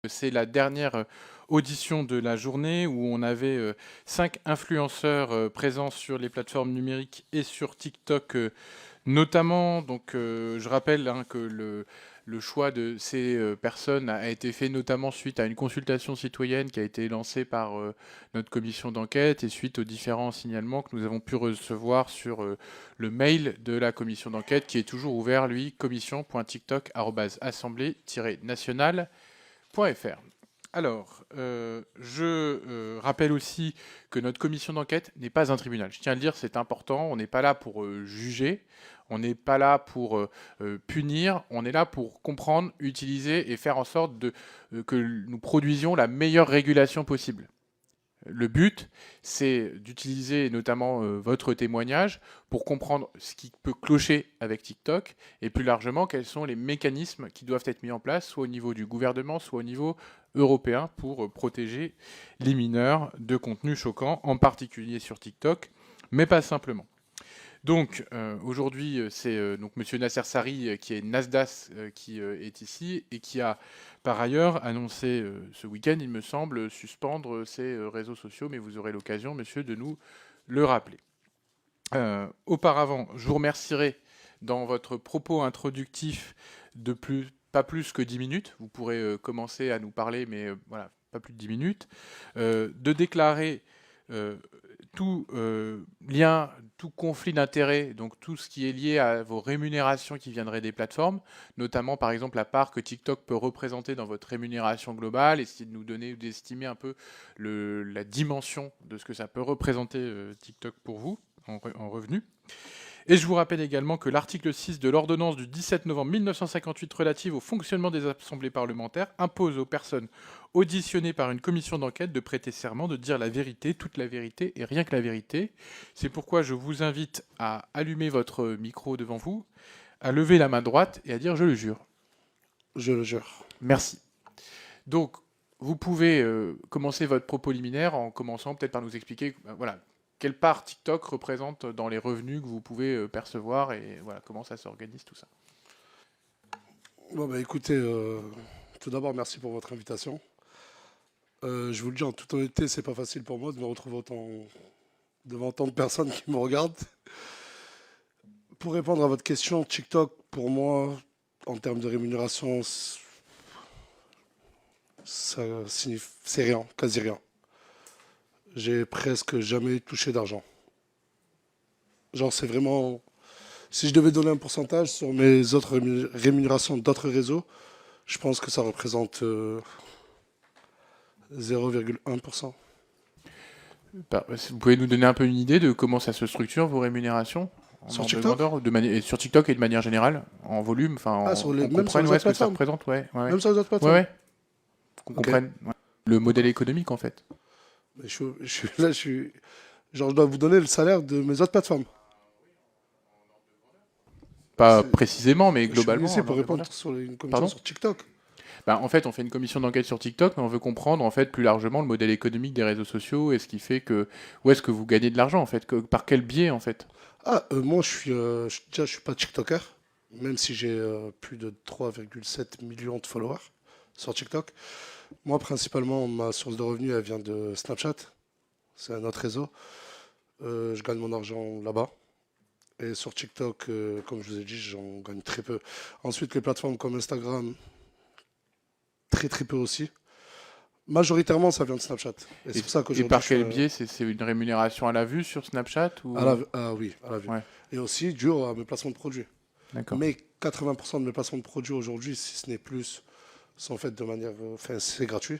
C'est la dernière audition de la journée où on avait 5 influenceurs présents sur les plateformes numériques et sur TikTok notamment. Donc je rappelle hein, que le choix de ces personnes a été fait notamment suite à une consultation citoyenne qui a été lancée par notre commission d'enquête et suite aux différents signalements que nous avons pu recevoir sur le mail de la commission d'enquête qui est toujours ouvert, lui, commission.tiktok@assemblée-nationale. .fr. Alors, je rappelle aussi que notre commission d'enquête n'est pas un tribunal. Je tiens à le dire, c'est important. On n'est pas là pour juger, on n'est pas là pour punir, on est là pour comprendre, utiliser et faire en sorte que nous produisions la meilleure régulation possible. Le but, c'est d'utiliser notamment votre témoignage pour comprendre ce qui peut clocher avec TikTok et plus largement quels sont les mécanismes qui doivent être mis en place, soit au niveau du gouvernement, soit au niveau européen, pour protéger les mineurs de contenus choquants, en particulier sur TikTok, mais pas simplement. Donc aujourd'hui, c'est donc Monsieur Nasser Sari qui est Nasdaq qui est ici et qui a par ailleurs annoncé ce week-end, il me semble, suspendre ses réseaux sociaux, mais vous aurez l'occasion, monsieur, de nous le rappeler. Auparavant, je vous remercierai dans votre propos introductif de pas plus que 10 minutes. Vous pourrez commencer à nous parler, mais voilà, pas plus de 10 minutes. De déclarer tout lien, tout conflit d'intérêts, donc tout ce qui est lié à vos rémunérations qui viendraient des plateformes, notamment par exemple la part que TikTok peut représenter dans votre rémunération globale, essayer de nous donner ou d'estimer un peu la dimension de ce que ça peut représenter TikTok pour vous en revenus. Et je vous rappelle également que l'article 6 de l'ordonnance du 17 novembre 1958 relative au fonctionnement des assemblées parlementaires impose aux personnes auditionnées par une commission d'enquête de prêter serment, de dire la vérité, toute la vérité et rien que la vérité. C'est pourquoi je vous invite à allumer votre micro devant vous, à lever la main droite et à dire « je le jure ». Je le jure. Merci. Donc, vous pouvez commencer votre propos liminaire en commençant peut-être par nous expliquer voilà, quelle part TikTok représente dans les revenus que vous pouvez percevoir et voilà, comment ça s'organise tout ça. Bon, bah, écoutez, tout d'abord, merci pour votre invitation. Je vous le dis en toute honnêteté, c'est pas facile pour moi de me retrouver devant tant de personnes qui me regardent. Pour répondre à votre question, TikTok, pour moi, en termes de rémunération, c'est rien, quasi rien. J'ai presque jamais touché d'argent. Genre, c'est vraiment. Si je devais donner un pourcentage sur mes autres rémunérations d'autres réseaux, je pense que ça représente 0,1%. Vous pouvez nous donner un peu une idée de comment ça se structure, vos rémunérations Sur TikTok? et sur TikTok et de manière générale, en volume, enfin, Même sur comprenne les autres ce que ça plateformes. représente, Même sur les autres ouais, plateformes. ouais, qu'on Ok. comprenne le modèle économique en fait. Mais là, genre, je dois vous donner le salaire de mes autres plateformes. Pas précisément, mais Je suis venu globalement, ici en pour ordre de répondre grandeur. sur une commission Pardon? sur TikTok. En fait, on fait une commission d'enquête sur TikTok, mais on veut comprendre en fait plus largement le modèle économique des réseaux sociaux et ce qui fait que où est-ce que vous gagnez de l'argent en fait, par quel biais en fait. Moi, déjà, je suis pas TikToker, même si j'ai plus de 3,7 millions de followers sur TikTok. Moi, principalement, ma source de revenus, elle vient de Snapchat. C'est un autre réseau. Je gagne mon argent là-bas. Et sur TikTok, comme je vous ai dit, j'en gagne très peu. Ensuite, les plateformes comme Instagram, très très peu aussi. Majoritairement, ça vient de Snapchat. Et c'est pour ça Et qu'aujourd'hui, par quel biais c'est une rémunération à la vue sur Snapchat ou oui, à la vue. ouais, Et aussi dû à mes placements de produits. d'accord. Mais 80% de mes placements de produits aujourd'hui, si ce n'est plus, sont faits de manière. Enfin, c'est gratuit.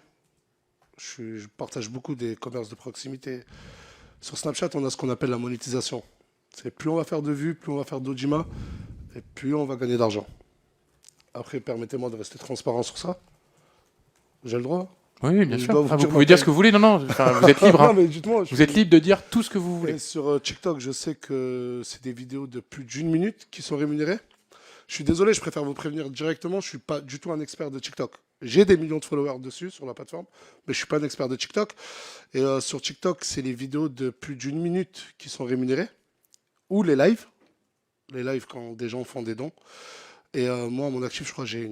Je partage beaucoup des commerces de proximité. Sur Snapchat, on a ce qu'on appelle la monétisation. C'est plus on va faire de vues, plus on va faire d'audimat, et plus on va gagner d'argent. Après, permettez-moi de rester transparent sur ça. J'ai le droit. Oui, bien Je sûr. dois Vous dire pouvez ma dire ce taille. que vous voulez. Non, non. Vous êtes libre. Non, Hein. mais dites-moi. Vous êtes libre de dire tout ce que vous voulez. Et sur TikTok, je sais que c'est des vidéos de plus d'une minute qui sont rémunérées. Je suis désolé, je préfère vous prévenir directement. Je ne suis pas du tout un expert de TikTok. J'ai des millions de followers dessus sur la plateforme, mais je ne suis pas un expert de TikTok. Et sur TikTok, c'est les vidéos de plus d'une minute qui sont rémunérées, ou les lives. Les lives quand des gens font des dons. Et moi, à mon actif, je crois que j'ai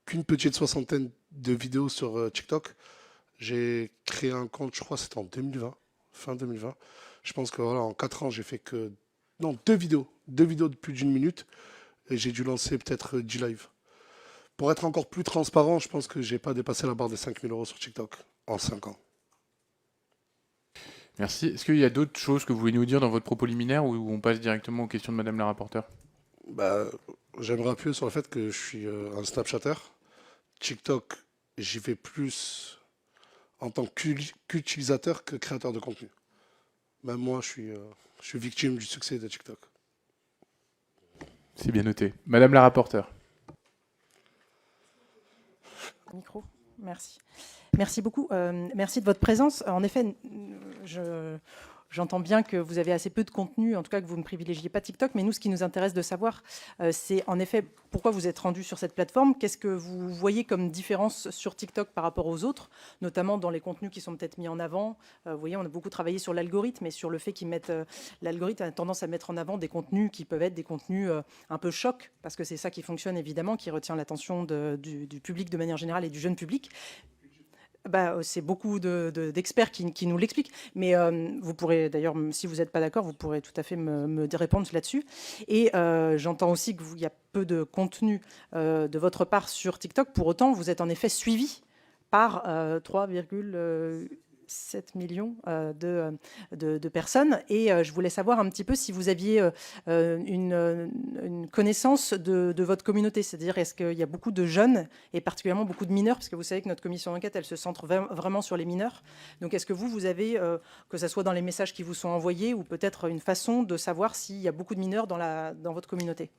qu'une petite soixantaine de vidéos sur TikTok. J'ai créé un compte, je crois, c'était en 2020, fin 2020. Je pense que voilà, en 4 ans, j'ai fait que... Non, deux vidéos de plus d'une minute, et j'ai dû lancer peut-être 10 lives. Pour être encore plus transparent, je pense que j'ai pas dépassé la barre des 5 000 euros sur TikTok en 5 ans. Merci. Est-ce qu'il y a d'autres choses que vous voulez nous dire dans votre propos liminaire ou on passe directement aux questions de Madame la rapporteure? Bah, j'aimerais appuyer sur le fait que je suis un Snapchatter. TikTok, j'y vais plus en tant qu'utilisateur que créateur de contenu. Même moi, je suis victime du succès de TikTok. C'est bien noté. Madame la rapporteure. Micro, merci. Merci beaucoup. Merci de votre présence. En effet, j'entends bien que vous avez assez peu de contenu, en tout cas que vous ne privilégiez pas TikTok, mais nous, ce qui nous intéresse de savoir, c'est en effet pourquoi vous êtes rendu sur cette plateforme. Qu'est-ce que vous voyez comme différence sur TikTok par rapport aux autres, notamment dans les contenus qui sont peut-être mis en avant. Vous voyez, on a beaucoup travaillé sur l'algorithme et sur le fait qu'ils mettent... l'algorithme a tendance à mettre en avant des contenus qui peuvent être des contenus un peu chocs, parce que c'est ça qui fonctionne évidemment, qui retient l'attention du public de manière générale et du jeune public. Bah, c'est beaucoup d'experts qui nous l'expliquent. Mais vous pourrez, d'ailleurs, si vous n'êtes pas d'accord, vous pourrez tout à fait me répondre là-dessus. Et j'entends aussi qu'il y a peu de contenu de votre part sur TikTok. Pour autant, vous êtes en effet suivi par 3,7 millions de personnes. Et je voulais savoir un petit peu si vous aviez une connaissance de votre communauté. C'est-à-dire, est-ce qu'il y a beaucoup de jeunes et particulièrement beaucoup de mineurs, parce que vous savez que notre commission d'enquête, elle se centre vraiment sur les mineurs. Donc, est-ce que vous avez, que ce soit dans les messages qui vous sont envoyés ou peut-être une façon de savoir s'il y a beaucoup de mineurs dans votre communauté?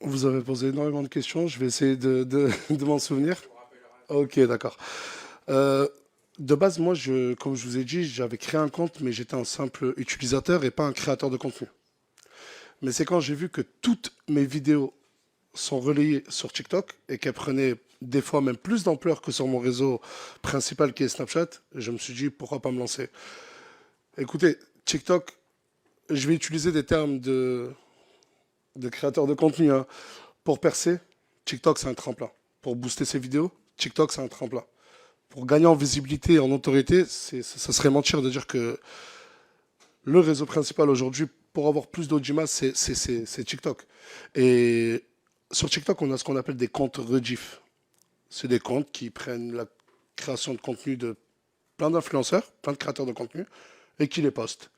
Vous avez posé énormément de questions. Je vais essayer de m'en souvenir. Ok, d'accord. De base, moi, comme je vous ai dit, j'avais créé un compte, mais j'étais un simple utilisateur et pas un créateur de contenu. Mais c'est quand j'ai vu que toutes mes vidéos sont relayées sur TikTok et qu'elles prenaient des fois même plus d'ampleur que sur mon réseau principal qui est Snapchat, je me suis dit pourquoi pas me lancer. Écoutez, TikTok, je vais utiliser des termes de créateur de contenu, hein. Pour percer, TikTok c'est un tremplin. Pour booster ses vidéos, TikTok c'est un tremplin. Pour gagner en visibilité et en autorité, ça serait mentir de dire que le réseau principal aujourd'hui, pour avoir plus d'audimat, c'est TikTok. Et sur TikTok, on a ce qu'on appelle des comptes rediff. C'est des comptes qui prennent la création de contenu de plein d'influenceurs, plein de créateurs de contenu, et qui les postent.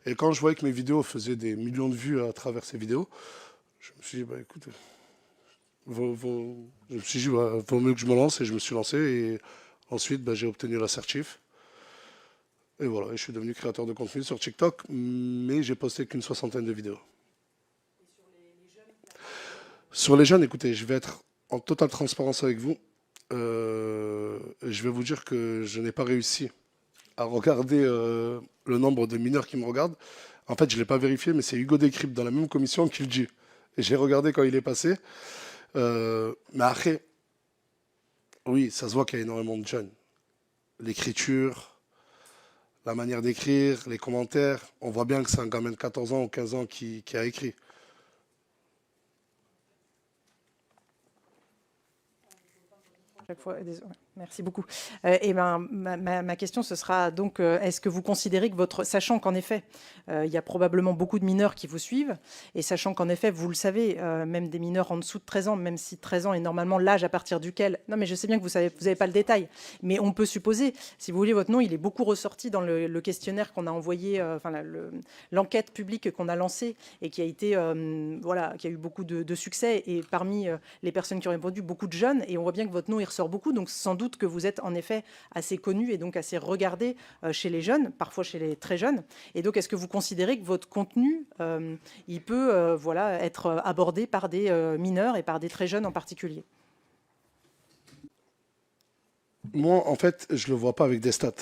Et quand je voyais que mes vidéos faisaient des millions de vues à travers ces vidéos, je me suis dit, bah écoute, je me suis dit, bah, vaut mieux que je me lance, et je me suis lancé. Et ensuite, bah, j'ai obtenu l'assertif. Et voilà, et je suis devenu créateur de contenu sur TikTok, mais j'ai posté qu'une 60aine de vidéos. Sur les jeunes, écoutez, je vais être en totale transparence avec vous. Je vais vous dire que je n'ai pas réussi à regarder le nombre de mineurs qui me regardent. En fait, je ne l'ai pas vérifié, mais c'est Hugo Décrypte dans la même commission qui le dit. Et j'ai regardé quand il est passé. Mais après, oui, ça se voit qu'il y a énormément de jeunes. L'écriture, la manière d'écrire, les commentaires, on voit bien que c'est un gamin de 14 ans ou 15 ans qui a écrit. Chaque fois, désolé. Merci beaucoup. Et ma question, ce sera donc, est-ce que vous considérez que sachant qu'en effet, il y a probablement beaucoup de mineurs qui vous suivent, et sachant qu'en effet, vous le savez, même des mineurs en dessous de 13 ans, même si 13 ans est normalement l'âge à partir duquel... Non, mais je sais bien que vous n'avez pas le détail, mais on peut supposer, si vous voulez, votre nom, il est beaucoup ressorti dans le questionnaire qu'on a envoyé, l'enquête publique qu'on a lancée, et qui a été, voilà, qui a eu beaucoup de succès, et parmi les personnes qui ont répondu, beaucoup de jeunes, et on voit bien que votre nom, il ressort beaucoup, donc sans doute que vous êtes en effet assez connu et donc assez regardé chez les jeunes, parfois chez les très jeunes. Et donc, est-ce que vous considérez que votre contenu, il peut voilà, être abordé par des mineurs et par des très jeunes en particulier? Moi, en fait, je ne le vois pas avec des stats.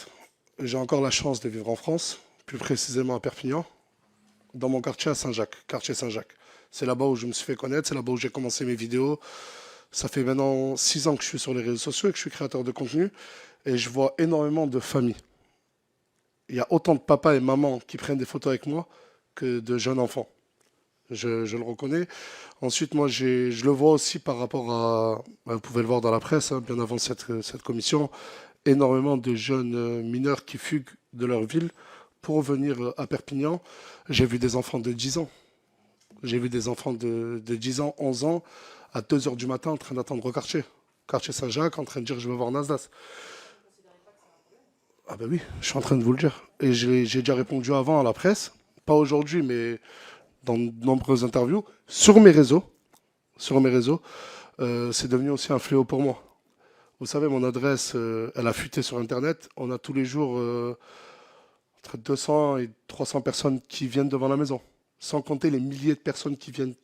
J'ai encore la chance de vivre en France, plus précisément à Perpignan, dans mon quartier à Saint-Jacques, quartier Saint-Jacques. C'est là-bas où je me suis fait connaître, c'est là-bas où j'ai commencé mes vidéos. Ça fait maintenant 6 ans que je suis sur les réseaux sociaux et que je suis créateur de contenu. Et je vois énormément de familles. Il y a autant de papas et mamans qui prennent des photos avec moi que de jeunes enfants. je le reconnais. Ensuite, moi, je le vois aussi par rapport à, vous pouvez le voir dans la presse, hein, bien avant cette commission, énormément de jeunes mineurs qui fuguent de leur ville pour venir à Perpignan. J'ai vu des enfants de 10 ans. J'ai vu des enfants de 10 ans, 11 ans, à 2 heures du matin en train d'attendre au quartier Saint-Jacques, en train de dire je veux voir Nasdaq. Ah ben oui, je suis en train de vous le dire. Et j'ai déjà répondu avant à la presse, pas aujourd'hui, mais dans de nombreuses interviews, sur mes réseaux. C'est devenu aussi un fléau pour moi. Vous savez, mon adresse, elle a fuité sur Internet. On a tous les jours entre 200 et 300 personnes qui viennent devant la maison, sans compter les milliers de personnes qui viennent.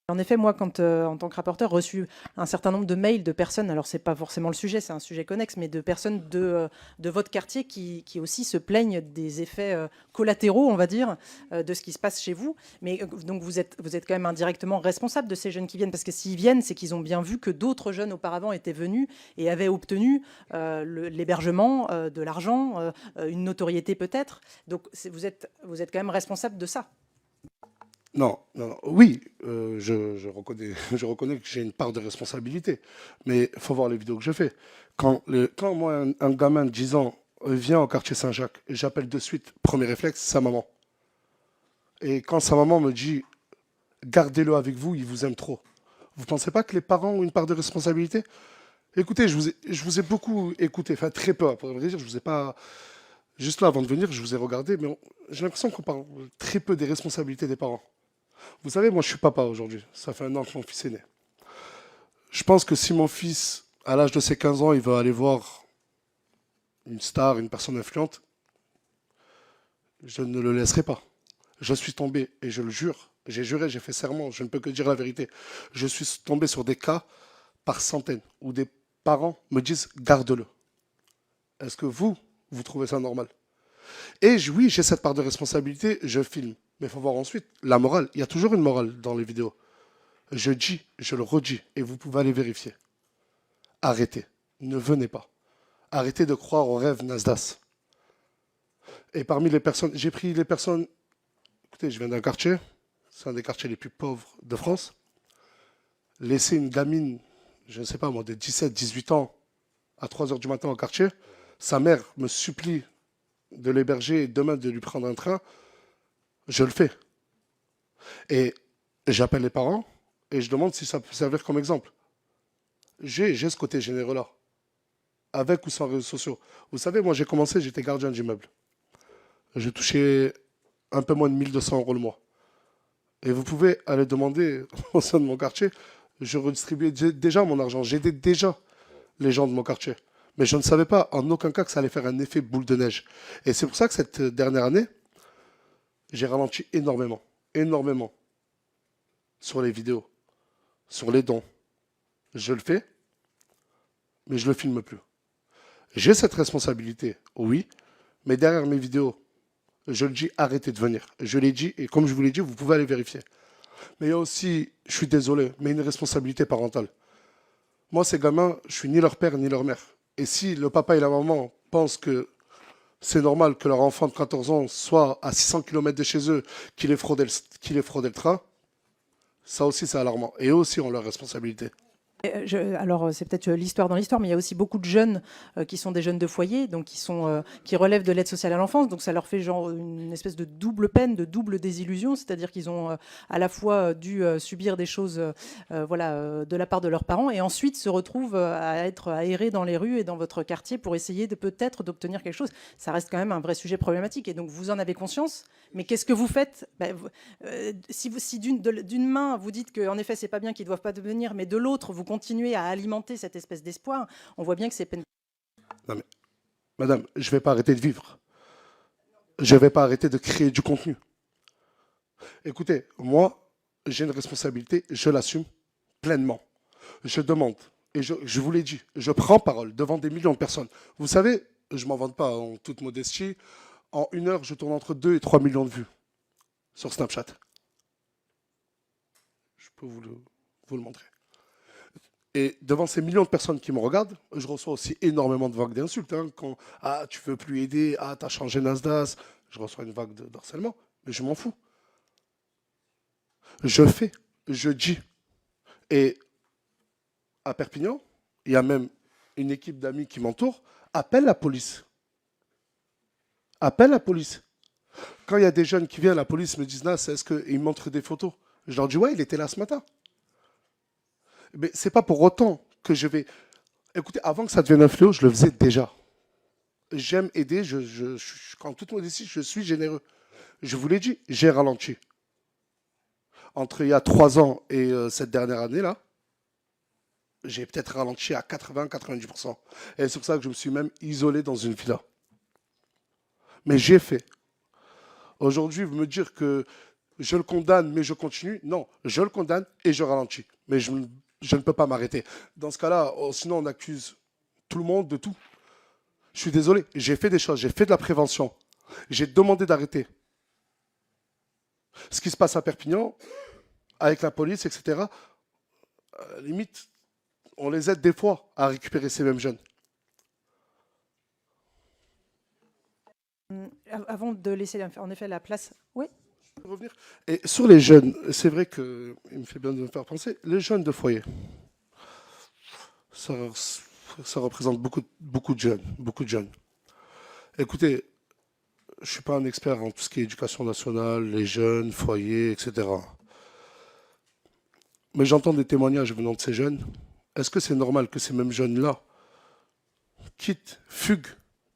En effet, moi, quand, en tant que rapporteur, reçu un certain nombre de mails de personnes, alors c'est pas forcément le sujet, c'est un sujet connexe, mais de personnes de votre quartier qui aussi se plaignent des effets collatéraux, on va dire, de ce qui se passe chez vous. Mais donc vous êtes quand même indirectement responsable de ces jeunes qui viennent, parce que s'ils viennent, c'est qu'ils ont bien vu que d'autres jeunes auparavant étaient venus et avaient obtenu l'hébergement, de l'argent, une notoriété peut-être. Donc vous êtes quand même responsable de ça. Non, oui, je reconnais, je reconnais que j'ai une part de responsabilité, mais il faut voir les vidéos que je fais. Quand moi, un gamin de 10 ans vient au quartier Saint-Jacques, et j'appelle de suite, premier réflexe, sa maman. Et quand sa maman me dit, gardez-le avec vous, il vous aime trop. Vous ne pensez pas que les parents ont une part de responsabilité? Écoutez, je vous ai beaucoup écouté, enfin très peu, pour vrai dire, je vous ai pas... Juste là, avant de venir, je vous ai regardé, mais j'ai l'impression qu'on parle très peu des responsabilités des parents. Vous savez, moi je suis papa aujourd'hui. Ça fait 1 an que mon fils est né. Je pense que si mon fils, à l'âge de ses 15 ans, il va aller voir une star, une personne influente, je ne le laisserai pas. Je suis tombé, et je le jure, j'ai juré, j'ai fait serment, je ne peux que dire la vérité. Je suis tombé sur des cas par centaines où des parents me disent garde-le. Est-ce que vous trouvez ça normal? Et oui, j'ai cette part de responsabilité, je filme. Mais il faut voir ensuite la morale. Il y a toujours une morale dans les vidéos. Je dis, je le redis, et vous pouvez aller vérifier. Arrêtez. Ne venez pas. Arrêtez de croire au rêve Nasdaq. Et parmi les personnes, j'ai pris les personnes... Écoutez, je viens d'un quartier, c'est un des quartiers les plus pauvres de France. Laisser une gamine, je ne sais pas moi, de 17, 18 ans, à 3 heures du matin au quartier, sa mère me supplie de l'héberger et demain de lui prendre un train, je le fais. Et j'appelle les parents et je demande si ça peut servir comme exemple. J'ai ce côté généreux-là, avec ou sans réseaux sociaux. Vous savez, moi j'ai commencé, j'étais gardien d'immeuble. Je touchais un peu moins de 1 200 € le mois. Et vous pouvez aller demander au sein de mon quartier, je redistribuais déjà mon argent, j'aidais déjà les gens de mon quartier. Mais je ne savais pas en aucun cas que ça allait faire un effet boule de neige. Et c'est pour ça que cette dernière année, j'ai ralenti énormément, énormément sur les vidéos, sur les dons. Je le fais, mais je ne le filme plus. J'ai cette responsabilité, oui, mais derrière mes vidéos, je le dis, arrêtez de venir. Je l'ai dit, et comme je vous l'ai dit, vous pouvez aller vérifier. Mais il y a aussi, je suis désolé, mais une responsabilité parentale. Moi, ces gamins, je suis ni leur père ni leur mère. Et si le papa et la maman pensent que c'est normal que leur enfant de 14 ans soit à 600 km de chez eux, qu'il ait fraudé le train, ça aussi c'est alarmant. Et eux aussi ont leur responsabilité. Alors, c'est peut-être l'histoire dans l'histoire, mais il y a aussi beaucoup de jeunes qui sont des jeunes de foyer, donc qui relèvent de l'aide sociale à l'enfance. Donc, ça leur fait genre une espèce de double peine, de double désillusion, c'est-à-dire qu'ils ont à la fois dû subir des choses, de la part de leurs parents, et ensuite se retrouvent à être aérés dans les rues et dans votre quartier pour essayer peut-être d'obtenir quelque chose. Ça reste quand même un vrai sujet problématique, et donc vous en avez conscience. Mais qu'est-ce que vous faites? Si d'une main vous dites qu'en effet c'est pas bien, qu'ils doivent pas devenir, mais de l'autre vous continuer à alimenter cette espèce d'espoir, on voit bien que c'est peine. Non mais, madame, je ne vais pas arrêter de vivre. Je ne vais pas arrêter de créer du contenu. Écoutez, moi, j'ai une responsabilité, je l'assume pleinement. Je demande, et je vous l'ai dit, je prends parole devant des millions de personnes. Vous savez, je ne m'en vante pas en toute modestie, en 1 heure, je tourne entre 2 et 3 millions de vues sur Snapchat. Je peux vous le montrer. Et devant ces millions de personnes qui me regardent, je reçois aussi énormément de vagues d'insultes. Quand tu veux plus aider, tu as changé Nasdaq, je reçois une vague d'harcèlement. Mais je m'en fous. Je fais, je dis. Et à Perpignan, il y a même une équipe d'amis qui m'entoure. Appelle la police. Appelle la police. Quand il y a des jeunes qui viennent, la police me disent, Nas, est-ce qu'ils montrent des photos? Je leur dis, ouais, il était là ce matin. Mais c'est pas pour autant que je vais... Écoutez, avant que ça devienne un fléau, je le faisais déjà. J'aime aider, en toute modestie, je suis généreux. Je vous l'ai dit, j'ai ralenti. Entre il y a 3 ans et cette dernière année-là, j'ai peut-être ralenti à 80-90%. Et c'est pour ça que je me suis même isolé dans une villa. Mais j'ai fait. Aujourd'hui, vous me dire que je le condamne, mais je continue. Non, je le condamne et je ralentis. Mais je ne peux pas m'arrêter. Dans ce cas-là, sinon on accuse tout le monde de tout. Je suis désolé, j'ai fait des choses, j'ai fait de la prévention. J'ai demandé d'arrêter. Ce qui se passe à Perpignan, avec la police, etc., limite, on les aide des fois à récupérer ces mêmes jeunes. Avant de laisser en effet la place. Oui. Je peux revenir. Et sur les jeunes, c'est vrai qu'il me fait bien de me faire penser, les jeunes de foyer, ça représente beaucoup de jeunes, beaucoup de jeunes. Écoutez, je ne suis pas un expert en tout ce qui est éducation nationale, les jeunes, foyers, etc. Mais j'entends des témoignages venant de ces jeunes. Est-ce que c'est normal que ces mêmes jeunes-là fuguent,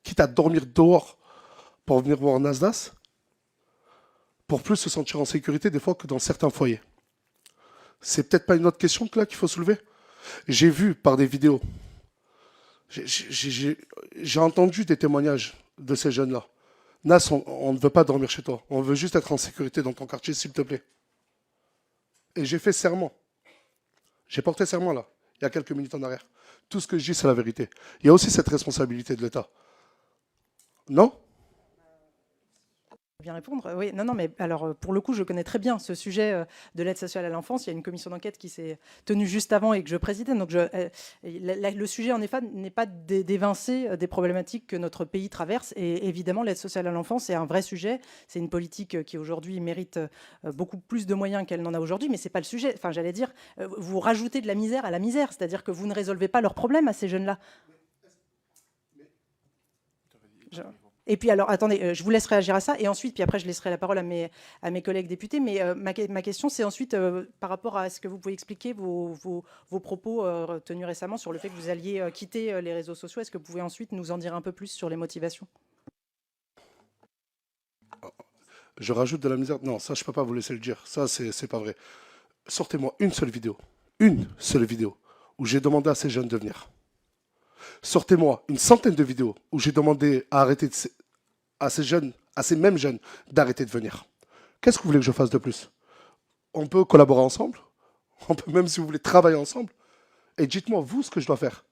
quitte à dormir dehors pour venir voir Nasdaq, pour plus se sentir en sécurité des fois que dans certains foyers? C'est peut-être pas une autre question que là qu'il faut soulever. J'ai vu par des vidéos, j'ai entendu des témoignages de ces jeunes-là. Nas, on ne veut pas dormir chez toi. On veut juste être en sécurité dans ton quartier, s'il te plaît. Et j'ai fait serment. J'ai porté serment là, il y a quelques minutes en arrière. Tout ce que je dis, c'est la vérité. Il y a aussi cette responsabilité de l'État. Non? Bien répondre. Oui, non, mais alors pour le coup, je connais très bien ce sujet de l'aide sociale à l'enfance. Il y a une commission d'enquête qui s'est tenue juste avant et que je présidais. Donc le sujet, en effet, n'est pas d'évincer des problématiques que notre pays traverse. Et évidemment, l'aide sociale à l'enfance, c'est un vrai sujet. C'est une politique qui aujourd'hui mérite beaucoup plus de moyens qu'elle n'en a aujourd'hui, mais c'est pas le sujet. Enfin, j'allais dire, vous rajoutez de la misère à la misère, c'est-à-dire que vous ne résolvez pas leurs problèmes à ces jeunes-là. Et puis alors, attendez, je vous laisse réagir à ça, et ensuite, puis après, je laisserai la parole à mes collègues députés. Mais ma question, c'est ensuite, par rapport à ce que vous pouvez expliquer vos propos tenus récemment sur le fait que vous alliez quitter les réseaux sociaux. Est-ce que vous pouvez ensuite nous en dire un peu plus sur les motivations? Je rajoute de la misère. Non, ça, je ne peux pas vous laisser le dire. Ça, c'est pas vrai. Sortez-moi une seule vidéo où j'ai demandé à ces jeunes de venir. Sortez-moi une centaine de vidéos où j'ai demandé à arrêter à ces mêmes jeunes, d'arrêter de venir. Qu'est-ce que vous voulez que je fasse de plus? On peut collaborer ensemble. On peut même, si vous voulez, travailler ensemble. Et dites-moi, vous, ce que je dois faire.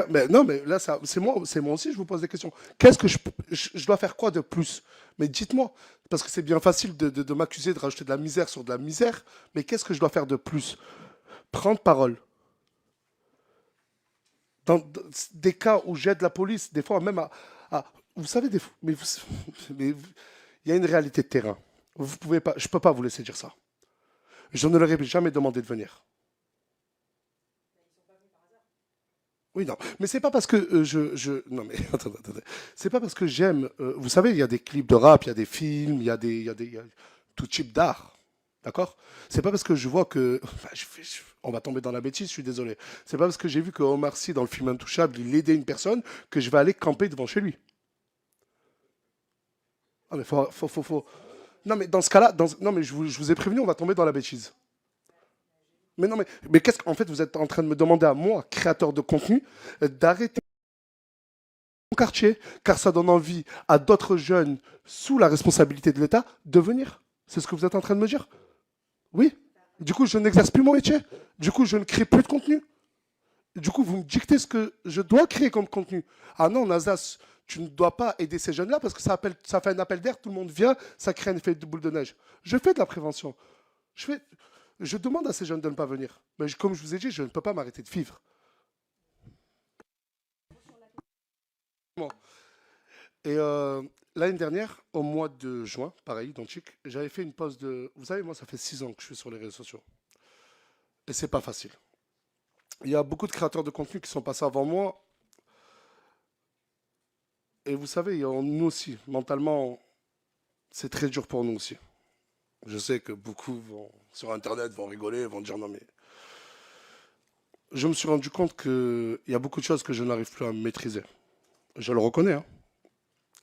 Mais non, mais là, c'est moi aussi, je vous pose des questions. Qu'est-ce que je dois faire quoi de plus? Mais dites-moi, parce que c'est bien facile de m'accuser de rajouter de la misère sur de la misère, mais qu'est-ce que je dois faire de plus? Prendre parole. Dans des cas où j'aide la police, des fois même vous savez, mais il y a une réalité de terrain. Vous pouvez pas, je ne peux pas vous laisser dire ça. Je ne leur ai jamais demandé de venir. Oui, non. Mais c'est pas parce que non, mais attendez. C'est pas parce que j'aime. Vous savez, il y a des clips de rap, il y a des films, il y a tout type d'art. D'accord? C'est pas parce que je vois que. Enfin, on va tomber dans la bêtise, je suis désolé. C'est pas parce que j'ai vu que Omar Sy, dans le film Intouchable, il aidait une personne que je vais aller camper devant chez lui. Ah, mais faut. Non, mais dans ce cas-là, non, mais je vous ai prévenu, on va tomber dans la bêtise. Mais non, mais qu'est-ce qu'en fait, vous êtes en train de me demander à moi, créateur de contenu, d'arrêter mon quartier, car ça donne envie à d'autres jeunes sous la responsabilité de l'État de venir. C'est ce que vous êtes en train de me dire? Oui. Du coup, je n'exerce plus mon métier. Du coup, je ne crée plus de contenu. Du coup, vous me dictez ce que je dois créer comme contenu. Ah non, Nazas, tu ne dois pas aider ces jeunes-là parce que ça fait un appel d'air, tout le monde vient, ça crée un effet de boule de neige. Je fais de la prévention. Je demande à ces jeunes de ne pas venir. Mais comme je vous ai dit, je ne peux pas m'arrêter de vivre. Et l'année dernière, au mois de juin, pareil, identique, j'avais fait une pause de... Vous savez, moi, ça fait 6 ans que je suis sur les réseaux sociaux. Et c'est pas facile. Il y a beaucoup de créateurs de contenu qui sont passés avant moi. Et vous savez, nous aussi, mentalement, c'est très dur pour nous aussi. Je sais que beaucoup sur Internet vont rigoler, vont dire non mais... Je me suis rendu compte qu'il y a beaucoup de choses que je n'arrive plus à maîtriser. Je le reconnais. Hein.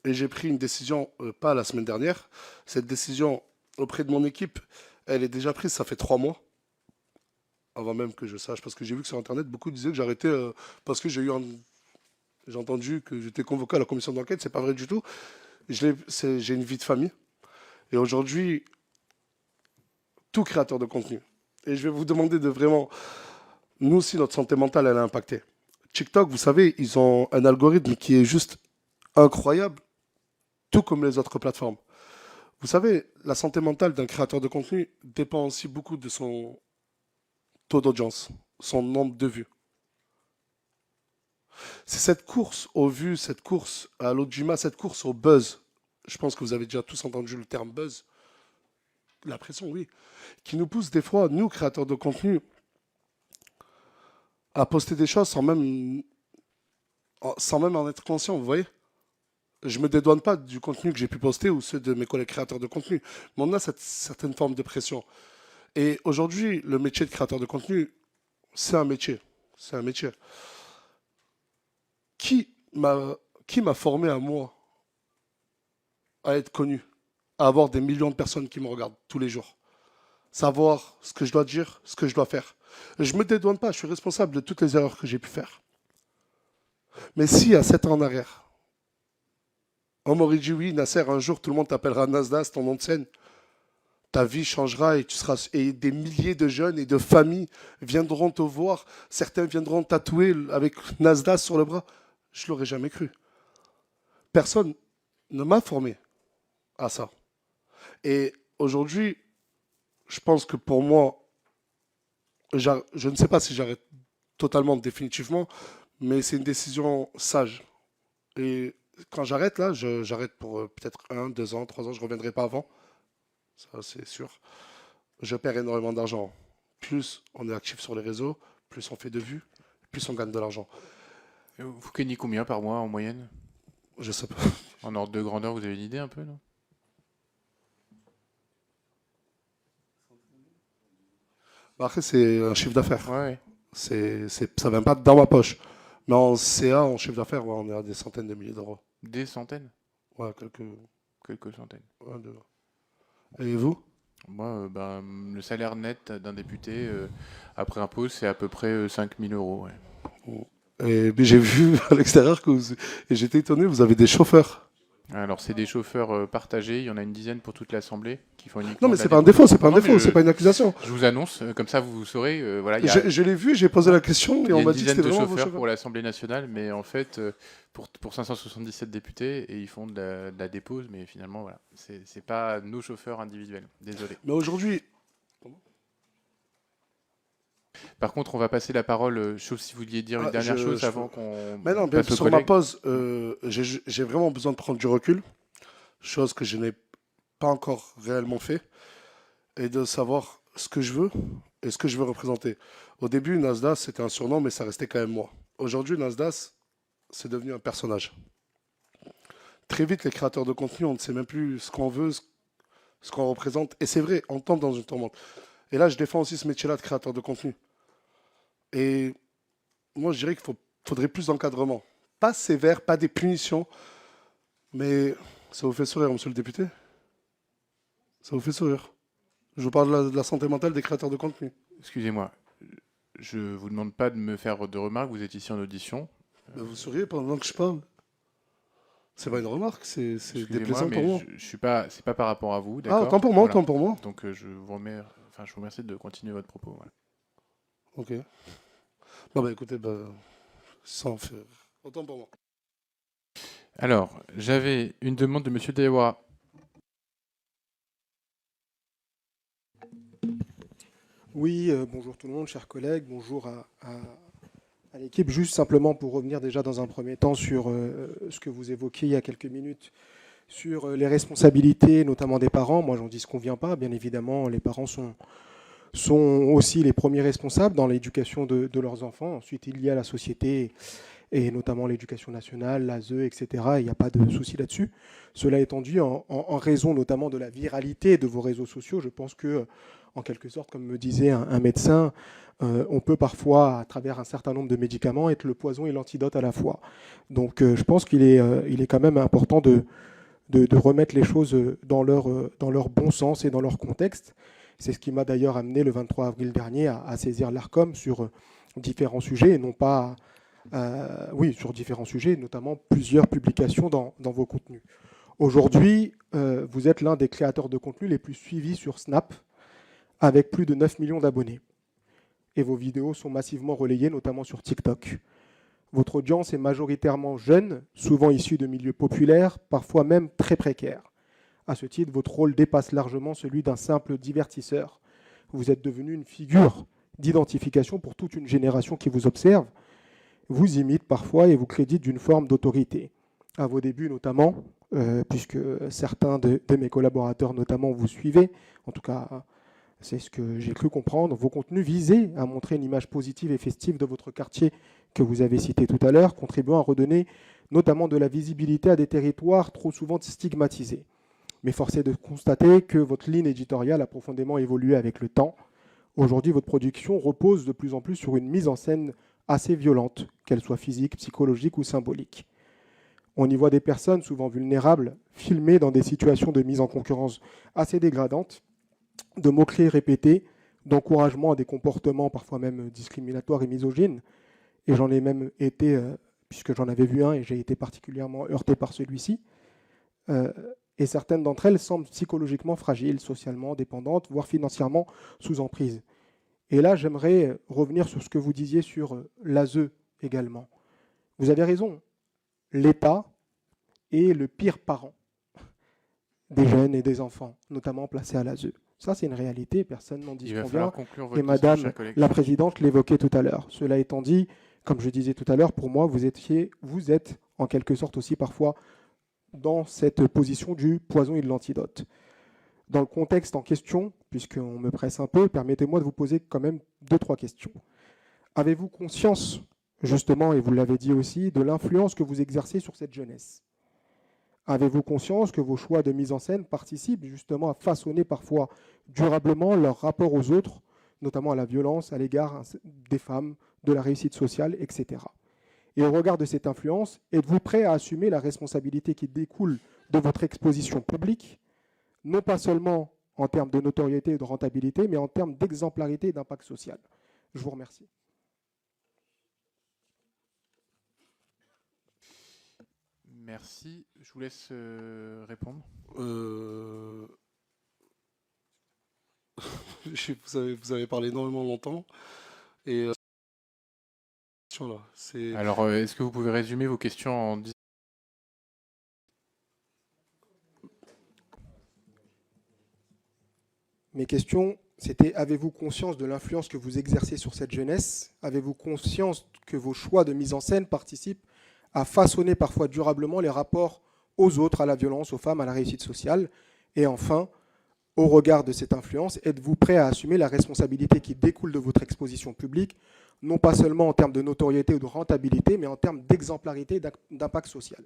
Et j'ai pris une décision, pas la semaine dernière. Cette décision auprès de mon équipe, elle est déjà prise, ça fait 3 mois. Avant même que je sache, parce que j'ai vu que sur Internet, beaucoup disaient que j'arrêtais parce que j'ai entendu que j'étais convoqué à la commission d'enquête. C'est pas vrai du tout. J'ai une vie de famille. Et aujourd'hui, tout créateur de contenu. Et je vais vous demander de vraiment... Nous aussi, notre santé mentale, elle est impactée. TikTok, vous savez, ils ont un algorithme qui est juste incroyable, tout comme les autres plateformes. Vous savez, la santé mentale d'un créateur de contenu dépend aussi beaucoup de son taux d'audience, son nombre de vues. C'est cette course aux vues, cette course à l'audimat, cette course au buzz. Je pense que vous avez déjà tous entendu le terme buzz. La pression, oui. Qui nous pousse des fois, nous, créateurs de contenu, à poster des choses sans même en être conscient, vous voyez. Je ne me dédouane pas du contenu que j'ai pu poster ou ceux de mes collègues créateurs de contenu. Mais on a cette certaine forme de pression. Et aujourd'hui, le métier de créateur de contenu, c'est un métier. C'est un métier. Qui m'a formé à moi à être connu, à avoir des millions de personnes qui me regardent tous les jours, savoir ce que je dois dire, ce que je dois faire. Je ne me dédouane pas, je suis responsable de toutes les erreurs que j'ai pu faire. Mais si à 7 ans en arrière, on m'aurait dit oui, Nasser, un jour tout le monde t'appellera Nasdaq, ton nom de scène, ta vie changera et des milliers de jeunes et de familles viendront te voir, certains viendront tatouer avec Nasdaq sur le bras, je ne l'aurais jamais cru. Personne ne m'a formé à ça. Et aujourd'hui, je pense que pour moi, je ne sais pas si j'arrête totalement, définitivement, mais c'est une décision sage. Et quand j'arrête, là, j'arrête pour peut-être 1, 2 ans, 3 ans, je ne reviendrai pas avant. Ça, c'est sûr. Je perds énormément d'argent. Plus on est actif sur les réseaux, plus on fait de vues, plus on gagne de l'argent. Vous gagnez combien par mois en moyenne? Je sais pas. En ordre de grandeur, vous avez une idée un peu, non? Après, c'est un chiffre d'affaires. Ouais. Ça ne vient pas dans ma poche. Mais en CA, en chiffre d'affaires, ouais, on est à des centaines de milliers d'euros. Des centaines? Ouais, Quelques centaines. ouais, Et vous? Moi, le salaire net d'un député, après impôt, c'est à peu près 5 000 euros. Ouais. Et puis j'ai vu à l'extérieur et j'étais étonné, vous avez des chauffeurs. Alors, c'est des chauffeurs partagés. Il y en a une dizaine pour toute l'Assemblée qui font uniquement. Non, mais de la c'est pas un dépose. défaut, c'est pas un Non, mais défaut, c'est pas une accusation. Je vous annonce, comme ça vous saurez. Voilà, il y a, Je l'ai vu, j'ai posé la question il et y a on une m'a dit que dizaine c'était de vraiment vos chauffeurs chauffeurs. pour l'Assemblée nationale, mais en fait, pour 577 députés, et ils font de la dépose, mais finalement, voilà, c'est pas nos chauffeurs individuels. Désolé. Mais aujourd'hui, Par contre, on va passer la parole, sauf si vous vouliez dire une dernière chose avant qu'on mais non, passe aux sur ma collègues. pause, j'ai vraiment besoin de prendre du recul, chose que je n'ai pas encore réellement fait, et de savoir ce que je veux et ce que je veux représenter. Au début, Nasdaq, c'était un surnom, mais ça restait quand même moi. Aujourd'hui, Nasdaq, c'est devenu un personnage. Très vite, les créateurs de contenu, on ne sait même plus ce qu'on veut, ce qu'on représente. Et c'est vrai, on tombe dans une tourmente. Et là, je défends aussi ce métier-là de créateur de contenu. Et moi, je dirais qu'il faudrait plus d'encadrement. Pas sévère, pas des punitions, mais ça vous fait sourire, monsieur le député? Ça vous fait sourire? Je vous parle de la santé mentale des créateurs de contenu. Excusez-moi, je vous demande pas de me faire de remarques. Vous êtes ici en audition. Mais vous souriez pendant que je parle. C'est pas une remarque, c'est Excusez-moi, déplaisant mais pour moi. je suis pas. C'est pas par rapport à vous, Ah, d'accord? autant pour moi, Voilà. autant pour moi. Donc je vous remercie de continuer votre propos. Voilà. Ok. Bon, bah écoutez, sans faire. Autant pour moi. Alors, j'avais une demande de Monsieur Diawara. Oui, bonjour tout le monde, chers collègues, bonjour à l'équipe. Juste simplement pour revenir déjà dans un premier temps sur ce que vous évoquiez il y a quelques minutes sur les responsabilités, notamment des parents. Moi, j'en disconviens pas. Bien évidemment, les parents sont aussi les premiers responsables dans l'éducation de leurs enfants. Ensuite, il y a la société et notamment l'éducation nationale, l'ASE, etc. Il n'y a pas de souci là-dessus. Cela étant dit, en raison notamment de la viralité de vos réseaux sociaux, je pense que, en quelque sorte, comme me disait un médecin, on peut parfois, à travers un certain nombre de médicaments, être le poison et l'antidote à la fois. Donc je pense qu'il est quand même important de remettre les choses dans leur bon sens et dans leur contexte. C'est ce qui m'a d'ailleurs amené le 23 avril dernier à saisir l'ARCOM sur différents sujets, et non pas... sur différents sujets, notamment plusieurs publications dans vos contenus. Aujourd'hui, vous êtes l'un des créateurs de contenu les plus suivis sur Snap, avec plus de 9 millions d'abonnés. Et vos vidéos sont massivement relayées, notamment sur TikTok. Votre audience est majoritairement jeune, souvent issue de milieux populaires, parfois même très précaires. À ce titre, votre rôle dépasse largement celui d'un simple divertisseur. Vous êtes devenu une figure d'identification pour toute une génération qui vous observe, vous imite parfois et vous crédite d'une forme d'autorité. À vos débuts notamment, puisque certains de mes collaborateurs notamment vous suivaient, en tout cas c'est ce que j'ai cru comprendre, vos contenus visaient à montrer une image positive et festive de votre quartier que vous avez cité tout à l'heure, contribuant à redonner notamment de la visibilité à des territoires trop souvent stigmatisés. Mais force est de constater que votre ligne éditoriale a profondément évolué avec le temps. Aujourd'hui, votre production repose de plus en plus sur une mise en scène assez violente, qu'elle soit physique, psychologique ou symbolique. On y voit des personnes souvent vulnérables, filmées dans des situations de mise en concurrence assez dégradantes, de mots-clés répétés, d'encouragement à des comportements parfois même discriminatoires et misogynes. Et j'en ai même été, puisque j'en avais vu un et j'ai été particulièrement heurté par celui-ci, et certaines d'entre elles semblent psychologiquement fragiles, socialement dépendantes, voire financièrement sous emprise. Et là, j'aimerais revenir sur ce que vous disiez sur l'ASE également. Vous avez raison, l'État est le pire parent des jeunes et des enfants, notamment placés à l'ASE. Ça, c'est une réalité, personne n'en disconvient. Et Madame la Présidente l'évoquait tout à l'heure. Cela étant dit, comme je disais tout à l'heure, pour moi, vous êtes en quelque sorte aussi parfois dans cette position du poison et de l'antidote. Dans le contexte en question, puisqu'on me presse un peu, permettez-moi de vous poser quand même 2-3 questions. Avez-vous conscience, justement, et vous l'avez dit aussi, de l'influence que vous exercez sur cette jeunesse ? Avez-vous conscience que vos choix de mise en scène participent justement à façonner parfois durablement leur rapport aux autres, notamment à la violence à l'égard des femmes, de la réussite sociale, etc. Et au regard de cette influence, êtes-vous prêt à assumer la responsabilité qui découle de votre exposition publique, non pas seulement en termes de notoriété et de rentabilité, mais en termes d'exemplarité et d'impact social? Je vous remercie. Merci. Je vous laisse répondre. Vous avez parlé énormément longtemps. Et alors, est-ce que vous pouvez résumer vos questions en 10 ? Mes questions, c'était: avez-vous conscience de l'influence que vous exercez sur cette jeunesse? Avez-vous conscience que vos choix de mise en scène participent à façonner parfois durablement les rapports aux autres, à la violence, aux femmes, à la réussite sociale? Et enfin, au regard de cette influence, êtes-vous prêt à assumer la responsabilité qui découle de votre exposition publique, non pas seulement en termes de notoriété ou de rentabilité, mais en termes d'exemplarité et d'impact social?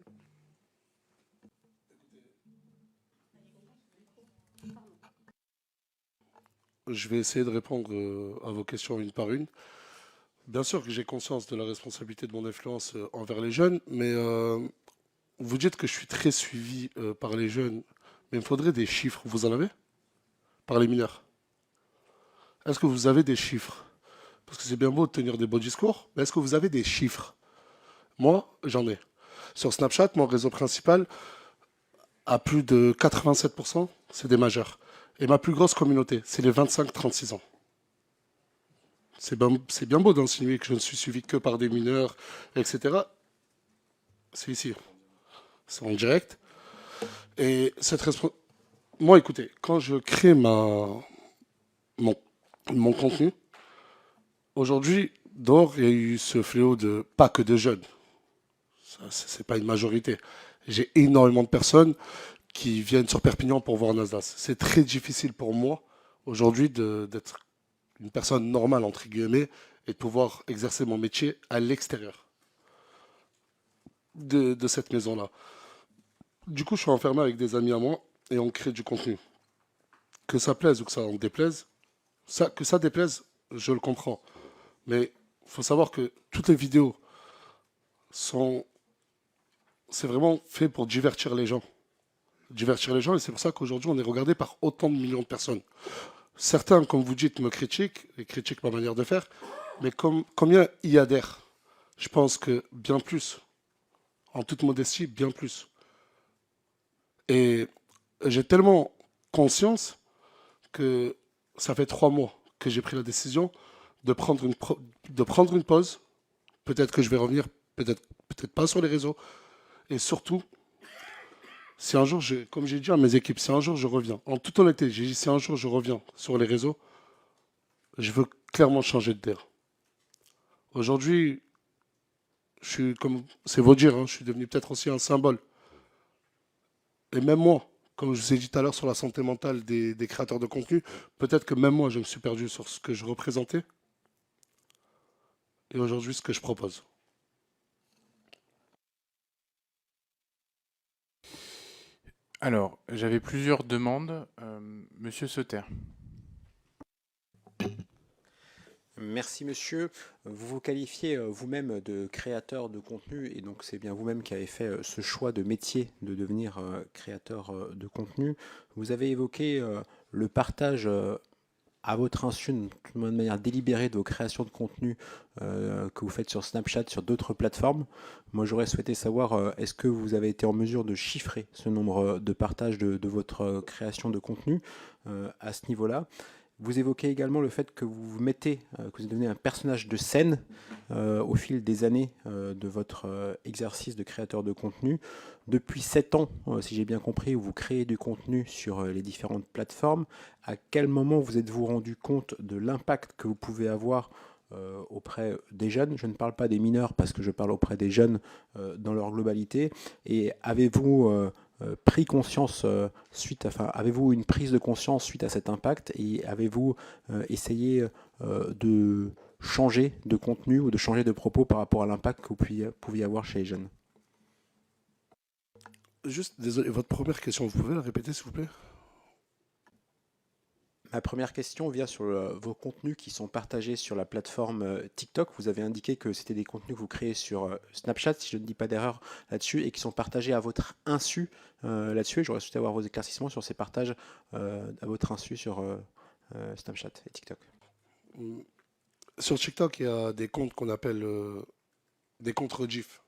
Je vais essayer de répondre à vos questions une par une. Bien sûr que j'ai conscience de la responsabilité de mon influence envers les jeunes, mais vous dites que je suis très suivi par les jeunes, mais il me faudrait des chiffres. Vous en avez? Par les mineurs. Est-ce que vous avez des chiffres? Parce que c'est bien beau de tenir des beaux discours, mais est-ce que vous avez des chiffres? Moi, j'en ai. Sur Snapchat, mon réseau principal, à plus de 87%, c'est des majeurs. Et ma plus grosse communauté, c'est les 25-36 ans. C'est bien beau d'insinuer que je ne suis suivi que par des mineurs, etc. C'est ici. C'est en direct. Et moi, écoutez, quand je crée mon contenu, aujourd'hui, dehors, il y a eu ce fléau de pas que de jeunes. Ce n'est pas une majorité. J'ai énormément de personnes qui viennent sur Perpignan pour voir Nasdaq. C'est très difficile pour moi aujourd'hui d'être une personne normale, entre guillemets, et de pouvoir exercer mon métier à l'extérieur de cette maison-là. Du coup, je suis enfermé avec des amis à moi et on crée du contenu. Que ça plaise ou que ça en déplaise, que ça déplaise, je le comprends. Mais il faut savoir que toutes les vidéos sont... C'est vraiment fait pour divertir les gens. Divertir les gens, et c'est pour ça qu'aujourd'hui, on est regardé par autant de millions de personnes. Certains, comme vous dites, me critiquent, et critiquent ma manière de faire, mais combien y adhèrent? Je pense que bien plus. En toute modestie, bien plus. Et j'ai tellement conscience que ça fait 3 mois que j'ai pris la décision de prendre une pause. Peut-être que je vais revenir, peut-être pas sur les réseaux. Et surtout, si un jour, comme j'ai dit à mes équipes, si un jour je reviens, en toute honnêteté, j'ai dit si un jour je reviens sur les réseaux, je veux clairement changer de terre. Aujourd'hui, je suis comme, c'est vous dire, hein, je suis devenu peut-être aussi un symbole. Et même moi, comme je vous ai dit tout à l'heure sur la santé mentale des créateurs de contenu, peut-être que même moi, je me suis perdu sur ce que je représentais et aujourd'hui ce que je propose. Alors, j'avais plusieurs demandes. Monsieur Sauter. Merci monsieur. Vous vous qualifiez vous-même de créateur de contenu et donc c'est bien vous-même qui avez fait ce choix de métier de devenir créateur de contenu. Vous avez évoqué le partage à votre insu, de manière délibérée de vos créations de contenu que vous faites sur Snapchat, sur d'autres plateformes. Moi j'aurais souhaité savoir est-ce que vous avez été en mesure de chiffrer ce nombre de partages de votre création de contenu à ce niveau-là. Vous évoquez également le fait que vous vous mettez, que vous devenez un personnage de scène au fil des années de votre exercice de créateur de contenu. Depuis 7 ans, si j'ai bien compris, où vous créez du contenu sur les différentes plateformes, à quel moment vous êtes-vous rendu compte de l'impact que vous pouvez avoir auprès des jeunes? Je ne parle pas des mineurs parce que je parle auprès des jeunes dans leur globalité. Et avez-vous pris conscience avez-vous une prise de conscience suite à cet impact et avez-vous essayé de changer de contenu ou de changer de propos par rapport à l'impact que vous pouviez avoir chez les jeunes? Juste, désolé, votre première question, vous pouvez la répéter s'il vous plaît? Ma première question vient sur vos contenus qui sont partagés sur la plateforme TikTok. Vous avez indiqué que c'était des contenus que vous créez sur Snapchat, si je ne dis pas d'erreur là-dessus, et qui sont partagés à votre insu là-dessus. J'aurais souhaité avoir vos éclaircissements sur ces partages à votre insu sur Snapchat et TikTok. Sur TikTok, il y a des comptes qu'on appelle des comptes rediff.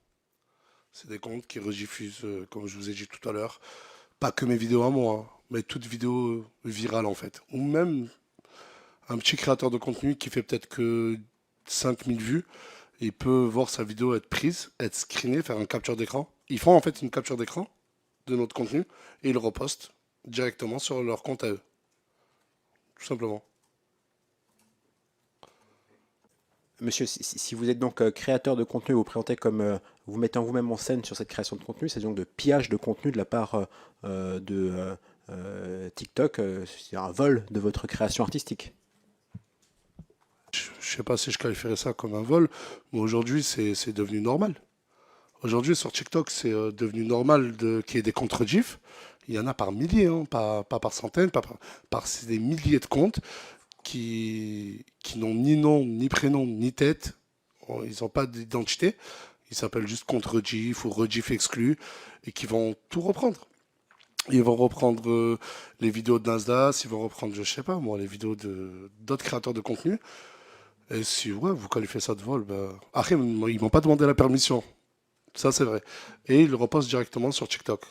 C'est des comptes qui rediffusent, comme je vous ai dit tout à l'heure, pas que mes vidéos à moi, hein, mais toute vidéo virale en fait. Ou même un petit créateur de contenu qui fait peut-être que 5000 vues, il peut voir sa vidéo être prise, être screenée, faire un capture d'écran. Ils font en fait une capture d'écran de notre contenu et ils le repostent directement sur leur compte à eux. Tout simplement. Monsieur, si vous êtes donc créateur de contenu, vous présentez comme vous mettant vous-même en scène sur cette création de contenu, c'est donc de pillage de contenu de la part de TikTok, c'est un vol de votre création artistique. Je ne sais pas si je qualifierais ça comme un vol, mais aujourd'hui c'est devenu normal. Aujourd'hui sur TikTok c'est devenu normal qu'il y ait des comptes rediff. Il y en a par milliers, hein, pas par centaines, par des milliers de comptes qui n'ont ni nom, ni prénom, ni tête. Ils n'ont pas d'identité. Ils s'appellent juste compte rediff ou rediff exclu et qui vont tout reprendre. Ils vont reprendre les vidéos de Nasdaq, ils vont reprendre, je sais pas moi, les vidéos d'autres créateurs de contenu. Et si ouais, vous qualifiez ça de vol, bah... Après, ils m'ont pas demandé la permission. Ça, c'est vrai. Et ils le repostent directement sur TikTok.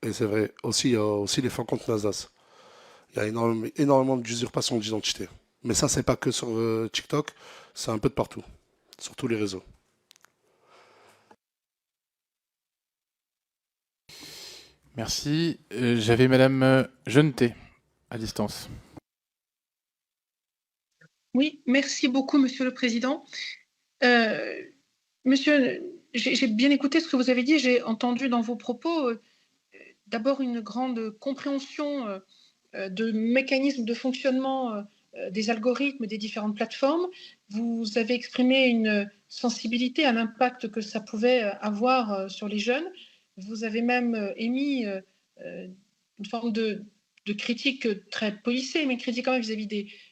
Et c'est vrai. Aussi, il y a aussi les fins comptes Nasdaq. Il y a énormément d'usurpation d'identité. Mais ça, c'est pas que sur TikTok, c'est un peu de partout. Sur tous les réseaux. Merci. J'avais Madame Jeuneté à distance. Oui, merci beaucoup, Monsieur le Président. Monsieur, j'ai bien écouté ce que vous avez dit. J'ai entendu dans vos propos d'abord une grande compréhension de mécanismes de fonctionnement des algorithmes des différentes plateformes. Vous avez exprimé une sensibilité à l'impact que ça pouvait avoir sur les jeunes. Vous avez même émis une forme de critique très policée, mais critique quand même vis-à-vis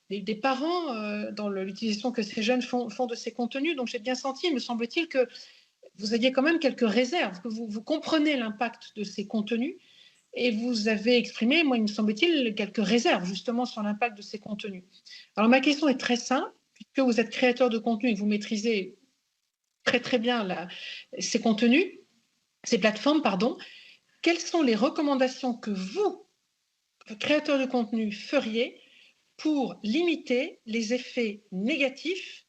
des parents dans l'utilisation que ces jeunes font de ces contenus. Donc j'ai bien senti, me semble-t-il, que vous aviez quand même quelques réserves, que vous comprenez l'impact de ces contenus et vous avez exprimé, moi, il me semble-t-il, quelques réserves justement sur l'impact de ces contenus. Alors ma question est très simple, puisque vous êtes créateur de contenu et que vous maîtrisez très très bien ces contenus, ces plateformes, pardon, quelles sont les recommandations que vous, créateur de contenu, feriez pour limiter les effets négatifs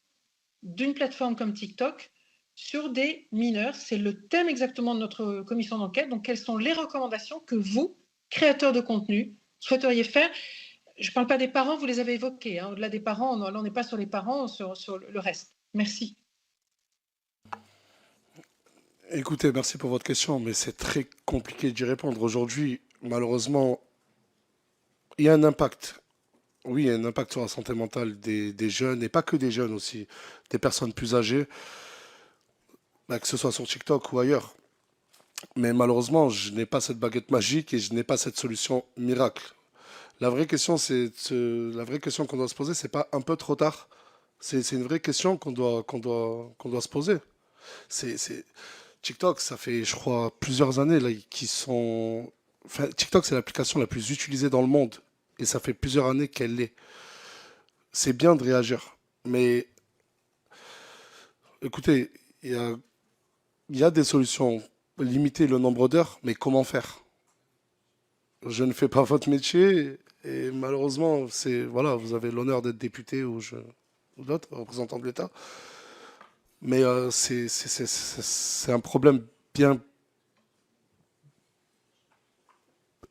d'une plateforme comme TikTok sur des mineurs? C'est le thème exactement de notre commission d'enquête. Donc, quelles sont les recommandations que vous, créateurs de contenu, souhaiteriez faire? Je ne parle pas des parents, vous les avez évoqués. Hein. Au-delà des parents, là, on n'est pas sur les parents, sur le reste. Merci. Écoutez, merci pour votre question, mais c'est très compliqué d'y répondre. Aujourd'hui, malheureusement, il y a un impact. Oui, il y a un impact sur la santé mentale des jeunes, et pas que des jeunes aussi, des personnes plus âgées, que ce soit sur TikTok ou ailleurs. Mais malheureusement, je n'ai pas cette baguette magique et je n'ai pas cette solution miracle. La vraie question, la vraie question qu'on doit se poser, c'est pas un peu trop tard. C'est une vraie question qu'on doit se poser. TikTok, ça fait, je crois, plusieurs années là, Enfin, TikTok, c'est l'application la plus utilisée dans le monde. Et ça fait plusieurs années qu'elle l'est. C'est bien de réagir. Mais écoutez, il y a des solutions. Limiter le nombre d'heures, mais comment faire? Je ne fais pas votre métier. Et malheureusement, voilà, vous avez l'honneur d'être député ou d'autres, représentant de l'État. Mais c'est un problème bien...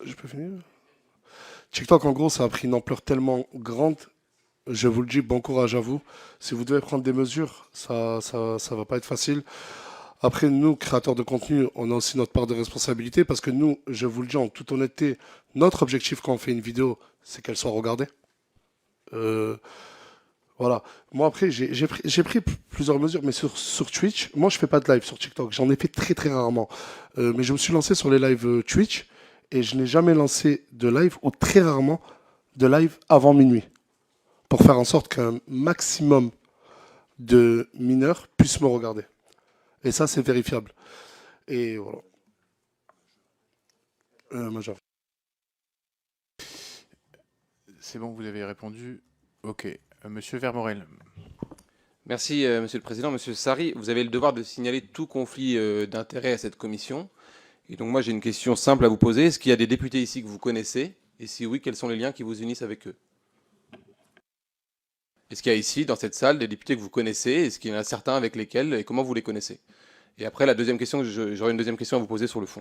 Je peux finir? TikTok, en gros, ça a pris une ampleur tellement grande. Je vous le dis, bon courage à vous. Si vous devez prendre des mesures, ça va pas être facile. Après, nous, créateurs de contenu, on a aussi notre part de responsabilité parce que nous, je vous le dis en toute honnêteté, notre objectif quand on fait une vidéo, c'est qu'elle soit regardée. Voilà. Moi, après, j'ai pris plusieurs mesures, mais sur Twitch, moi, je fais pas de live sur TikTok. J'en ai fait très, très rarement. Mais je me suis lancé sur les lives Twitch et je n'ai jamais lancé de live ou très rarement de live avant minuit pour faire en sorte qu'un maximum de mineurs puissent me regarder. Et ça, c'est vérifiable. Et voilà. Major. C'est bon, vous avez répondu. Ok. Monsieur Vermorel. Merci, Monsieur le Président. Monsieur Sarri, vous avez le devoir de signaler tout conflit d'intérêts à cette commission. Et donc moi, j'ai une question simple à vous poser. Est-ce qu'il y a des députés ici que vous connaissez? Et si oui, quels sont les liens qui vous unissent avec eux? Est-ce qu'il y a ici, dans cette salle, des députés que vous connaissez? Est-ce qu'il y en a certains avec lesquels? Et comment vous les connaissez? Et après, la deuxième question, j'aurais une deuxième question à vous poser sur le fond.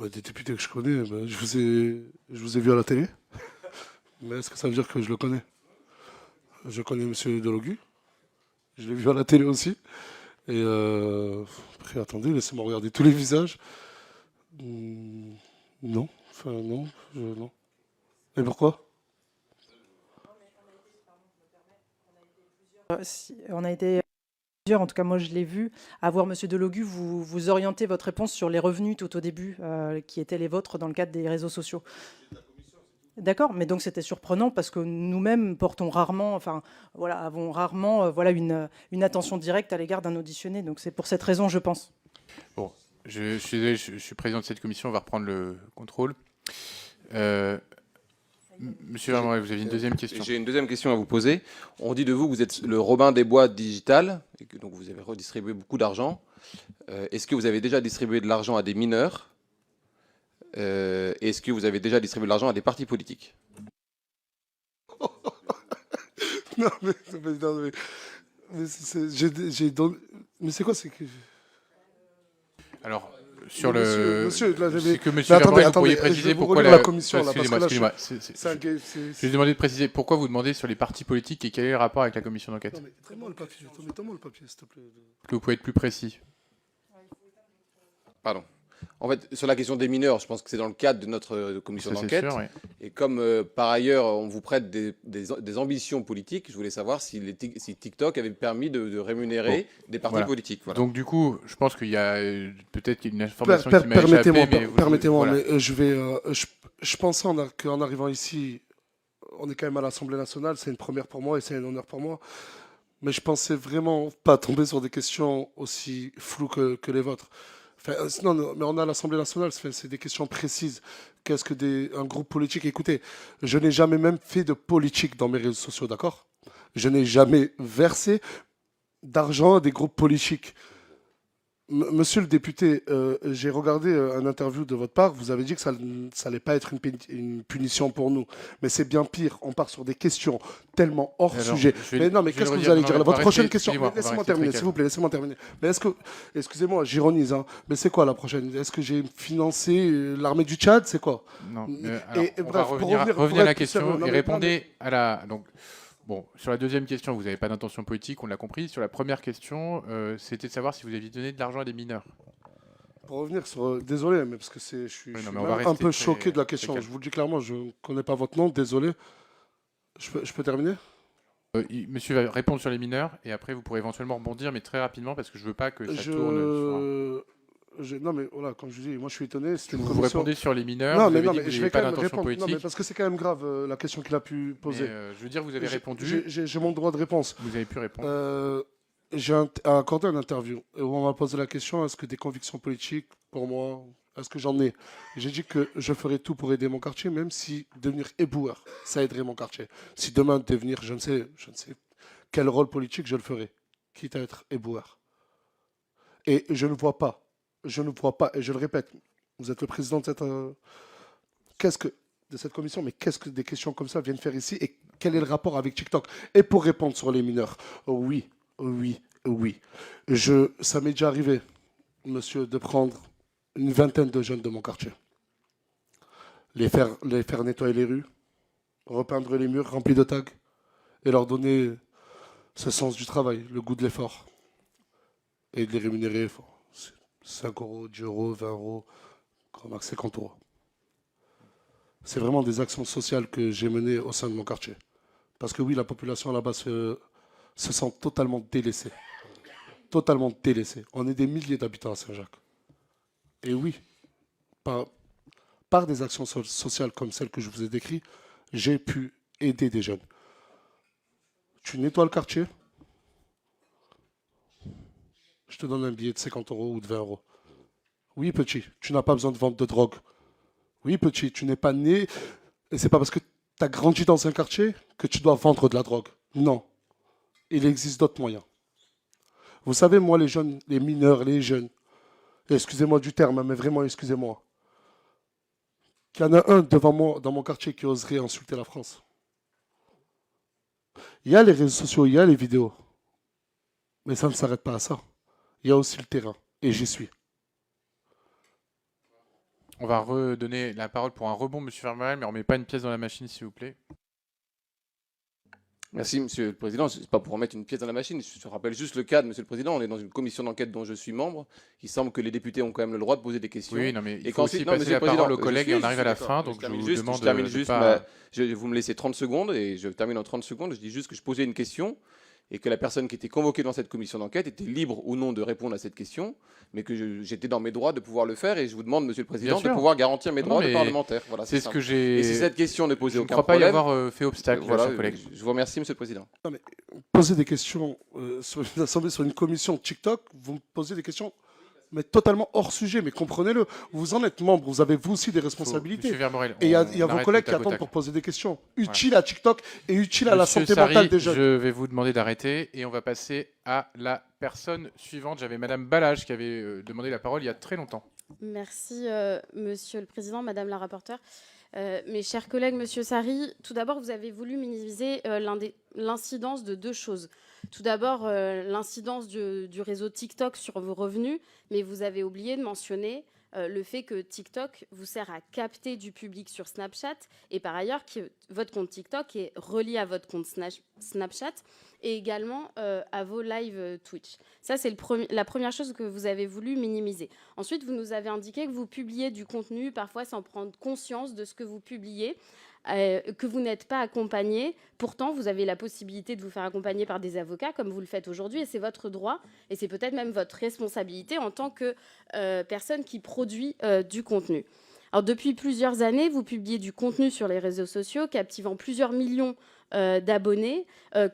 Des députés que je connais, je vous ai vu à la télé. Mais est-ce que ça veut dire que je le connais? Je connais M. Delogu. Je l'ai vu à la télé aussi. Et après, attendez, laissez-moi regarder tous les visages. Non. Enfin, non. Non. Et pourquoi? On a été plusieurs, en tout cas moi je l'ai vu, à voir Monsieur Delogu vous orienter votre réponse sur les revenus tout au début, qui étaient les vôtres dans le cadre des réseaux sociaux. D'accord, mais donc c'était surprenant parce que nous-mêmes portons rarement, enfin voilà, avons rarement voilà une attention directe à l'égard d'un auditionné. Donc c'est pour cette raison, je pense. Bon, je suis désolé, je suis président de cette commission, on va reprendre le contrôle. Monsieur Vermorel, vous avez une deuxième question. J'ai une deuxième question à vous poser. On dit de vous que vous êtes le Robin des Bois digital, et que donc vous avez redistribué beaucoup d'argent. Est-ce que vous avez déjà distribué de l'argent à des mineurs? Est-ce que vous avez déjà distribué de l'argent à des partis politiques? Non, mais c'est quoi, c'est que... Alors, sur Monsieur, là, c'est que mais Monsieur Vermorel, vous pourriez je préciser vais vous pourquoi relire la commission, là, parce que là, excusez-moi. c'est un gay- c'est- Je vais demander de préciser pourquoi vous demandez sur les partis politiques et quel est le rapport avec la commission d'enquête. Non, mais donne-moi le papier, donne-moi le papier, s'il te plaît. Est-ce que vous pouvez être plus précis? Pardon. En fait, sur la question des mineurs, je pense que c'est dans le cadre de notre commission Ça, c'est d'enquête. sûr, ouais. Et comme par ailleurs, on vous prête des ambitions politiques, je voulais savoir si TikTok avait permis de rémunérer des partis Voilà. politiques. Voilà. Donc du coup, je pense qu'il y a peut-être une information qui m'a échappé, Permettez-moi, mais permettez-moi, voilà. mais je pensais qu'en arrivant ici, on est quand même à l'Assemblée nationale, c'est une première pour moi et c'est un honneur pour moi. Mais je pensais vraiment pas tomber sur des questions aussi floues que les vôtres. Enfin, non, mais on est à l'Assemblée nationale, c'est des questions précises. Qu'est-ce que un groupe politique? Écoutez, je n'ai jamais même fait de politique dans mes réseaux sociaux, d'accord? Je n'ai jamais versé d'argent à des groupes politiques. Monsieur le député, j'ai regardé un interview de votre part. Vous avez dit que ça n'allait pas être une punition pour nous. Mais c'est bien pire. On part sur des questions tellement hors Alors, sujet. Mais non, mais je vais qu'est-ce que le vous allez redire. dire? Non, mais on va Votre prochaine rester- question. excusez-moi, on va Laissez-moi rester terminer, très s'il vous plaît. Laissez-moi terminer. Mais est-ce que, excusez-moi, j'ironise, hein, mais c'est quoi la prochaine? Est-ce que j'ai financé l'armée du Tchad? C'est quoi? Non, Et on va bref, pour revenir pour à être la plus question sérieux, non, et mais- répondez à la. Donc, bon, sur la deuxième question, vous n'avez pas d'intention politique, on l'a compris. Sur la première question, c'était de savoir si vous aviez donné de l'argent à des mineurs. Pour revenir sur. Désolé, mais parce que je suis, Oui, non, je suis mais on va même un rester peu très- choqué de la très question. calme. Je vous le dis clairement, je ne connais pas votre nom, désolé. Je peux terminer? Monsieur va répondre sur les mineurs et après vous pourrez éventuellement rebondir, mais très rapidement parce que je veux pas que ça tourne sur un. Non, mais voilà, comme je dis, moi je suis étonné. C'est une Vous commission. répondez sur les mineurs, Non, vous mais, avez non, dit mais que vous je n'avez vais pas quand même d'intention répondre. Non, politique. mais parce que c'est quand même grave la question qu'il a pu poser. Mais, je veux dire, vous avez répondu, J'ai mon droit de réponse. vous avez pu répondre. J'ai accordé une interview où on m'a posé la question est-ce que des convictions politiques, pour moi, est-ce que j'en ai? J'ai dit que je ferais tout pour aider mon quartier, même si devenir éboueur, ça aiderait mon quartier. Si demain devenir, je ne sais quel rôle politique, je le ferai, quitte à être éboueur. Et je ne vois pas, et je le répète, vous êtes le président de cette commission, mais qu'est-ce que des questions comme ça viennent faire ici et quel est le rapport avec TikTok? Et pour répondre sur les mineurs, oui. Ça m'est déjà arrivé, monsieur, de prendre une vingtaine de jeunes de mon quartier, les faire nettoyer les rues, repeindre les murs remplis de tags et leur donner ce sens du travail, le goût de l'effort et de les rémunérer. 5 euros, 10 euros, 20 euros, grand max 50 euros. C'est vraiment des actions sociales que j'ai menées au sein de mon quartier. Parce que oui, la population là-bas se sent totalement délaissée. Totalement délaissée. On est des milliers d'habitants à Saint-Jacques. Et oui, par des actions sociales comme celles que je vous ai décrites, j'ai pu aider des jeunes. Tu nettoies le quartier, je te donne un billet de 50 euros ou de 20 euros. Oui, petit, tu n'as pas besoin de vendre de drogue. Oui, petit, tu n'es pas né, et c'est pas parce que tu as grandi dans un quartier que tu dois vendre de la drogue. Non. Il existe d'autres moyens. Vous savez, moi, les jeunes, les mineurs, les jeunes, excusez-moi du terme, mais vraiment, excusez-moi, qu'il y en a un devant moi, dans mon quartier, qui oserait insulter la France. Il y a les réseaux sociaux, il y a les vidéos. Mais ça ne s'arrête pas à ça. Il y a aussi le terrain. Et j'y suis. On va redonner la parole pour un rebond, monsieur Vermorel, mais on ne met pas une pièce dans la machine, s'il vous plaît. Merci, Monsieur le Président. Ce n'est pas pour remettre une pièce dans la machine. Je rappelle juste le cadre, Monsieur le Président. On est dans une commission d'enquête dont je suis membre. Il semble que les députés ont quand même le droit de poser des questions. Oui, non, mais il Et faut aussi passer la parole aux collègues et on arrive à la fin, donc je vous demande je termine de juste, pas... vous me laissez 30 secondes et je termine en 30 secondes. Je dis juste que je posais une question et que la personne qui était convoquée dans cette commission d'enquête était libre ou non de répondre à cette question, mais que j'étais dans mes droits de pouvoir le faire et je vous demande, Monsieur le Président, Bien de sûr. pouvoir garantir mes Non, droits de mais parlementaire. Voilà, C'est ce simple. que j'ai... Et si cette question ne posait Je ne aucun crois pas y problème, avoir fait obstacle, voilà, chers collègues. je vous remercie, Monsieur le Président. Poser des questions sur une assemblée, sur une commission TikTok, vous me posez des questions mais totalement hors sujet, mais comprenez-le. Vous en êtes membre, vous avez vous aussi des responsabilités. Monsieur Vermorel, Et il y a on vos arrête collègues le qui attendent tac au pour tac. poser des questions utiles à TikTok et utiles à la Monsieur santé Sarri, mentale des jeunes. je vais vous demander d'arrêter et on va passer à la personne suivante. J'avais Madame Balage qui avait demandé la parole il y a très longtemps. Merci, Monsieur le Président, Madame la rapporteure. Mes chers collègues, Monsieur Sarri, tout d'abord, vous avez voulu minimiser l'incidence de deux choses. Tout d'abord, l'incidence du réseau TikTok sur vos revenus, mais vous avez oublié de mentionner le fait que TikTok vous sert à capter du public sur Snapchat et par ailleurs que votre compte TikTok est relié à votre compte Snapchat et également à vos lives Twitch. Ça, c'est la première chose que vous avez voulu minimiser. Ensuite, vous nous avez indiqué que vous publiez du contenu parfois sans prendre conscience de ce que vous publiez. Que vous n'êtes pas accompagné. Pourtant, vous avez la possibilité de vous faire accompagner par des avocats, comme vous le faites aujourd'hui, et c'est votre droit, et c'est peut-être même votre responsabilité en tant que personne qui produit du contenu. Alors, depuis plusieurs années, vous publiez du contenu sur les réseaux sociaux, captivant plusieurs millions d'abonnés,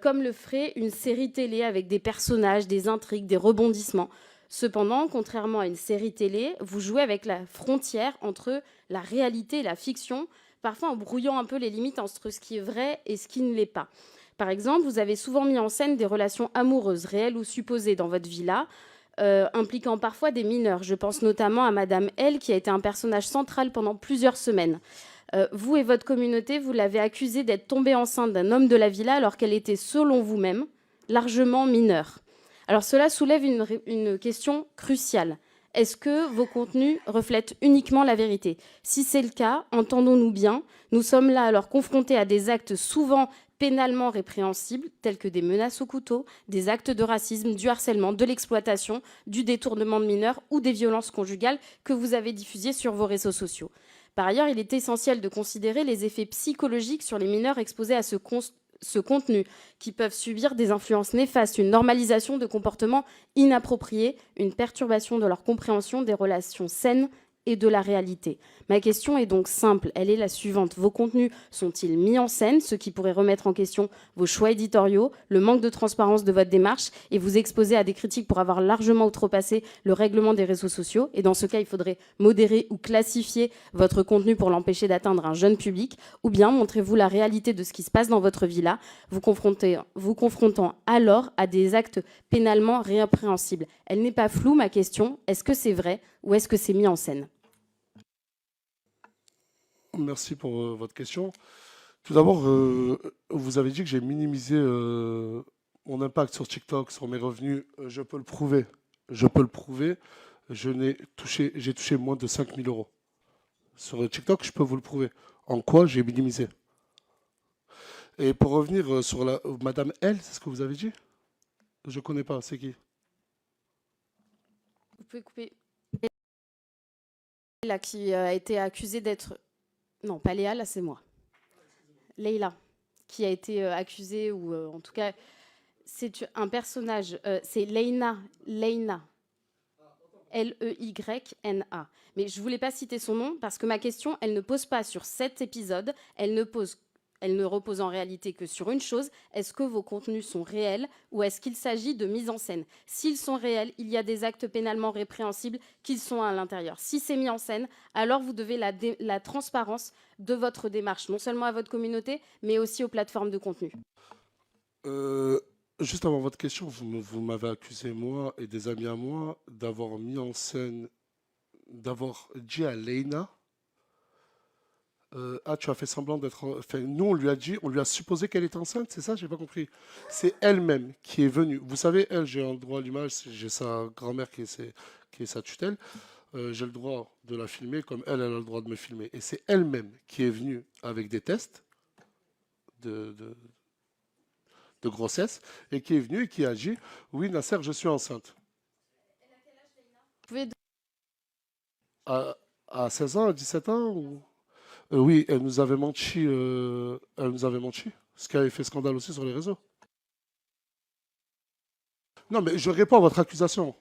comme le ferait une série télé avec des personnages, des intrigues, des rebondissements. Cependant, contrairement à une série télé, vous jouez avec la frontière entre la réalité et la fiction, parfois en brouillant un peu les limites entre ce qui est vrai et ce qui ne l'est pas. Par exemple, vous avez souvent mis en scène des relations amoureuses, réelles ou supposées, dans votre villa, impliquant parfois des mineurs. Je pense notamment à Madame L, qui a été un personnage central pendant plusieurs semaines. Vous et votre communauté, vous l'avez accusée d'être tombée enceinte d'un homme de la villa alors qu'elle était, selon vous-même, largement mineure. Alors cela soulève une question cruciale. Est-ce que vos contenus reflètent uniquement la vérité? Si c'est le cas, entendons-nous bien, nous sommes là alors confrontés à des actes souvent pénalement répréhensibles, tels que des menaces au couteau, des actes de racisme, du harcèlement, de l'exploitation, du détournement de mineurs ou des violences conjugales que vous avez diffusées sur vos réseaux sociaux. Par ailleurs, il est essentiel de considérer les effets psychologiques sur les mineurs exposés à ce contenu, qui peuvent subir des influences néfastes, une normalisation de comportements inappropriés, une perturbation de leur compréhension des relations saines et de la réalité. Ma question est donc simple, elle est la suivante. Vos contenus sont-ils mis en scène, ce qui pourrait remettre en question vos choix éditoriaux, le manque de transparence de votre démarche et vous exposer à des critiques pour avoir largement outrepassé le règlement des réseaux sociaux? Et dans ce cas, il faudrait modérer ou classifier votre contenu pour l'empêcher d'atteindre un jeune public, ou bien montrez-vous la réalité de ce qui se passe dans votre villa, vous confrontant alors à des actes pénalement répréhensibles. Elle n'est pas floue, ma question. Est-ce que c'est vrai ou est-ce que c'est mis en scène? Merci pour votre question. Tout d'abord, vous avez dit que j'ai minimisé mon impact sur TikTok, sur mes revenus. Je peux le prouver. Je peux le prouver. J'ai touché moins de 5 000 euros. Sur TikTok, je peux vous le prouver. En quoi j'ai minimisé? Et pour revenir sur Madame L, c'est ce que vous avez dit? Je ne connais pas, c'est qui? Vous pouvez couper. Là, qui a été accusée d'être... Non, pas Léa, là c'est moi. Leïla, qui a été accusée, ou en tout cas, c'est un personnage, c'est Leyna, Leyna. Mais je ne voulais pas citer son nom parce que ma question, elle ne pose pas sur cet épisode, elle ne repose en réalité que sur une chose, est-ce que vos contenus sont réels ou est-ce qu'il s'agit de mise en scène? S'ils sont réels, il y a des actes pénalement répréhensibles qu'ils sont à l'intérieur. Si c'est mis en scène, alors vous devez la transparence de votre démarche, non seulement à votre communauté, mais aussi aux plateformes de contenu. Juste avant votre question, vous m'avez accusé, moi et des amis à moi, d'avoir mis en scène, d'avoir dit à Leyna, tu as fait semblant d'être... Enfin, nous, on lui a supposé qu'elle était enceinte, c'est ça? J'ai pas compris. C'est elle-même qui est venue. Vous savez, elle, j'ai un droit à l'image, j'ai sa grand-mère qui est sa tutelle. J'ai le droit de la filmer comme elle a le droit de me filmer. Et c'est elle-même qui est venue avec des tests de grossesse et qui est venue et qui a dit « Oui, Nasser, je suis enceinte. » À 16 ans, à 17 ans ou... Oui, elle nous avait menti. Ce qui avait fait scandale aussi sur les réseaux. Non, mais je réponds à votre accusation.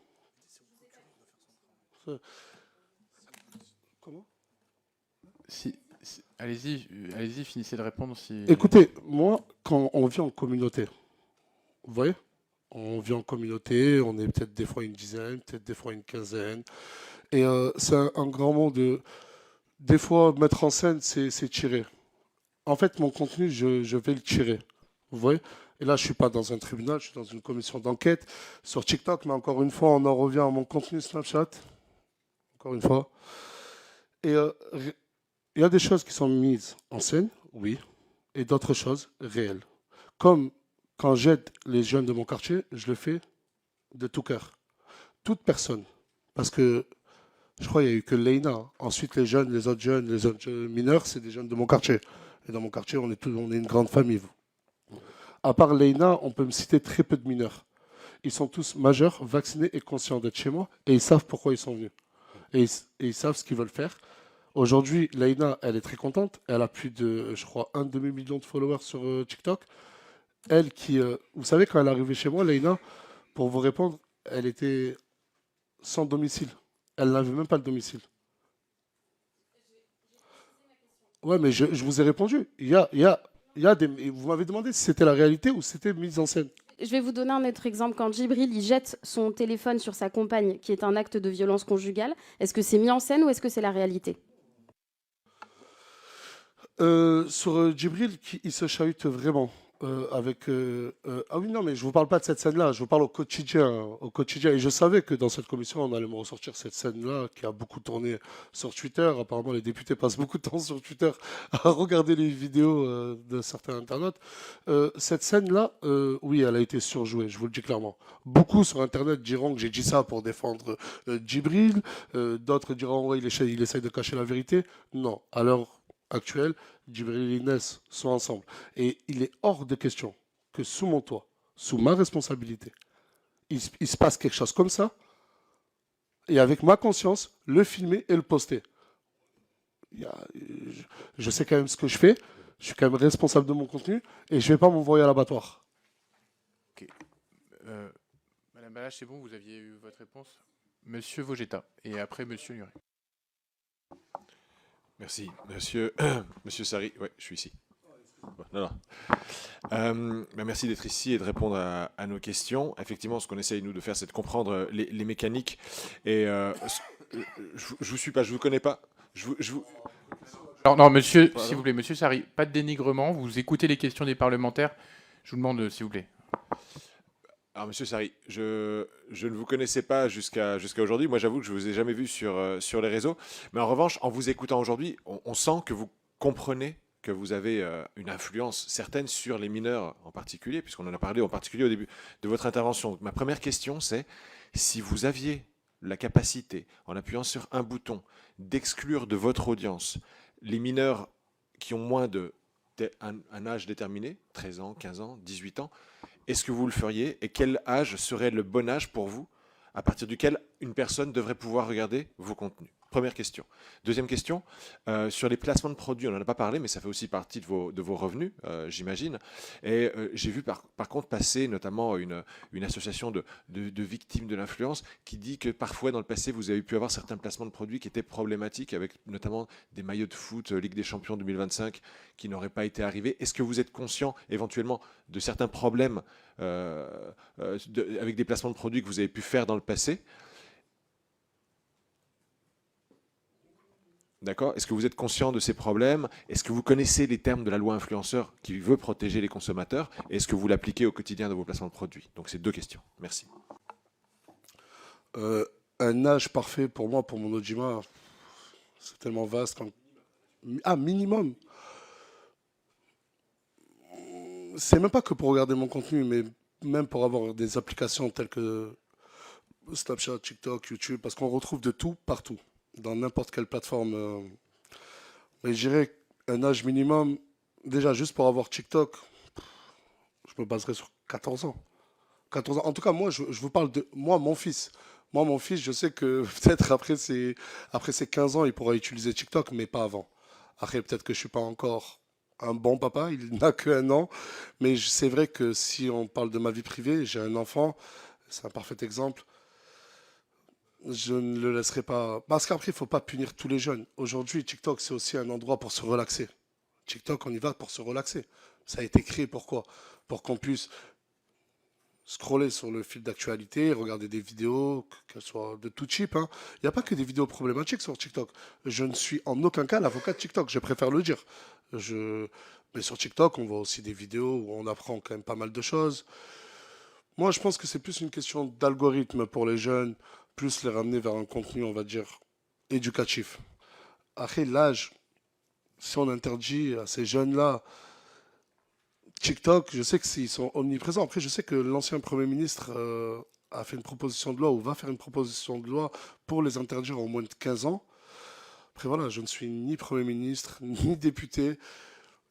Comment? Allez-y, finissez de répondre. Écoutez, moi, quand on vit en communauté, vous voyez, on vit en communauté, on est peut-être des fois une dizaine, peut-être des fois une quinzaine. Et c'est un grand mot de... Des fois, mettre en scène, c'est tirer. En fait, mon contenu, je vais le tirer. Vous voyez? Et là, je ne suis pas dans un tribunal, je suis dans une commission d'enquête sur TikTok, mais encore une fois, on en revient à mon contenu Snapchat. Encore une fois. Et il y a des choses qui sont mises en scène, oui, et d'autres choses réelles. Comme quand j'aide les jeunes de mon quartier, je le fais de tout cœur. Toute personne. Parce que Je crois qu'il n'y a eu que Leïna. Ensuite, les autres jeunes, les autres mineurs, c'est des jeunes de mon quartier. Et dans mon quartier, on est une grande famille. À part Leïna, on peut me citer très peu de mineurs. Ils sont tous majeurs, vaccinés et conscients d'être chez moi. Et ils savent pourquoi ils sont venus. Et ils savent ce qu'ils veulent faire. Aujourd'hui, Leïna, elle est très contente. Elle a plus de, je crois, 1 demi-million de followers sur TikTok. Elle qui... vous savez, quand elle est arrivée chez moi, Leïna, pour vous répondre, elle était sans domicile. Elle n'avait même pas le domicile. Ouais, mais je vous ai répondu. Il y a des... Vous m'avez demandé si c'était la réalité ou si c'était mise en scène. Je vais vous donner un autre exemple. Quand Djibril il jette son téléphone sur sa compagne, qui est un acte de violence conjugale, est-ce que c'est mis en scène ou est-ce que c'est la réalité? Sur Djibril, il se chahute vraiment. Ah oui, non, mais je ne vous parle pas de cette scène-là, je vous parle au quotidien. Au quotidien. Et je savais que dans cette commission, on allait me ressortir cette scène-là qui a beaucoup tourné sur Twitter. Apparemment, les députés passent beaucoup de temps sur Twitter à regarder les vidéos de certains internautes. Cette scène-là, oui, elle a été surjouée, je vous le dis clairement. Beaucoup sur Internet diront que j'ai dit ça pour défendre Djibril. D'autres diront, ouais, il essaye de cacher la vérité. Non, à l'heure actuelle, Djibril et Inès sont ensemble. Et il est hors de question que sous mon toit, sous ma responsabilité, il se passe quelque chose comme ça, et avec ma conscience, le filmer et le poster. Je sais quand même ce que je fais, je suis quand même responsable de mon contenu, et je ne vais pas m'envoyer à l'abattoir. Ok. Madame Balache, c'est bon, vous aviez eu votre réponse. Monsieur Vogetta, et après Monsieur Nuret. Merci, monsieur Sari. Oui, je suis ici. Non. Merci d'être ici et de répondre à nos questions. Effectivement, ce qu'on essaye, nous, de faire, c'est de comprendre les mécaniques. Et je vous suis pas, je vous connais pas. Alors, non, monsieur, s'il vous plaît, monsieur Sari, pas de dénigrement. Vous écoutez les questions des parlementaires. Je vous demande, s'il vous plaît. Alors, monsieur Sari, je ne vous connaissais pas jusqu'à aujourd'hui. Moi, j'avoue que je ne vous ai jamais vu sur les réseaux. Mais en revanche, en vous écoutant aujourd'hui, on sent que vous comprenez que vous avez une influence certaine sur les mineurs en particulier, puisqu'on en a parlé en particulier au début de votre intervention. Donc, ma première question, c'est si vous aviez la capacité, en appuyant sur un bouton, d'exclure de votre audience les mineurs qui ont moins un âge déterminé, 13 ans, 15 ans, 18 ans, est-ce que vous le feriez et quel âge serait le bon âge pour vous à partir duquel une personne devrait pouvoir regarder vos contenus? Première question. Deuxième question, sur les placements de produits, on n'en a pas parlé, mais ça fait aussi partie de vos revenus, j'imagine. Et j'ai vu par contre passer notamment une association de victimes de l'influence qui dit que parfois dans le passé, vous avez pu avoir certains placements de produits qui étaient problématiques, avec notamment des maillots de foot Ligue des Champions 2025 qui n'auraient pas été arrivés. Est-ce que vous êtes conscient éventuellement de certains problèmes avec des placements de produits que vous avez pu faire dans le passé? D'accord. Est-ce que vous êtes conscient de ces problèmes? Est-ce que vous connaissez les termes de la loi influenceur qui veut protéger les consommateurs? Est-ce que vous l'appliquez au quotidien dans vos placements de produits? Donc, c'est deux questions. Merci. Un âge parfait pour moi, pour mon Ojima, c'est tellement vaste. Minimum. C'est même pas que pour regarder mon contenu, mais même pour avoir des applications telles que Snapchat, TikTok, YouTube, parce qu'on retrouve de tout partout, dans n'importe quelle plateforme. Mais je dirais un âge minimum, déjà juste pour avoir TikTok, je me baserais sur 14 ans. 14 ans. En tout cas, moi, je vous parle de moi, mon fils. Moi, mon fils, je sais que peut-être après ses 15 ans, il pourra utiliser TikTok, mais pas avant. Après, peut-être que je ne suis pas encore un bon papa, il n'a qu'un an. Mais c'est vrai que si on parle de ma vie privée, j'ai un enfant, c'est un parfait exemple. Je ne le laisserai pas. Parce qu'après, il ne faut pas punir tous les jeunes. Aujourd'hui, TikTok, c'est aussi un endroit pour se relaxer. TikTok, on y va pour se relaxer. Ça a été créé pourquoi? Pour qu'on puisse scroller sur le fil d'actualité, regarder des vidéos, qu'elles soient de tout type. Il n'y a pas que des vidéos problématiques sur TikTok. Je ne suis en aucun cas l'avocat de TikTok, je préfère le dire. Mais sur TikTok, on voit aussi des vidéos où on apprend quand même pas mal de choses. Moi, je pense que c'est plus une question d'algorithme pour les jeunes, plus les ramener vers un contenu, on va dire, éducatif. Après, l'âge, si on interdit à ces jeunes-là TikTok, je sais qu'ils sont omniprésents. Après, je sais que l'ancien Premier ministre a fait une proposition de loi ou va faire une proposition de loi pour les interdire en moins de 15 ans. Après voilà, je ne suis ni Premier ministre, ni député.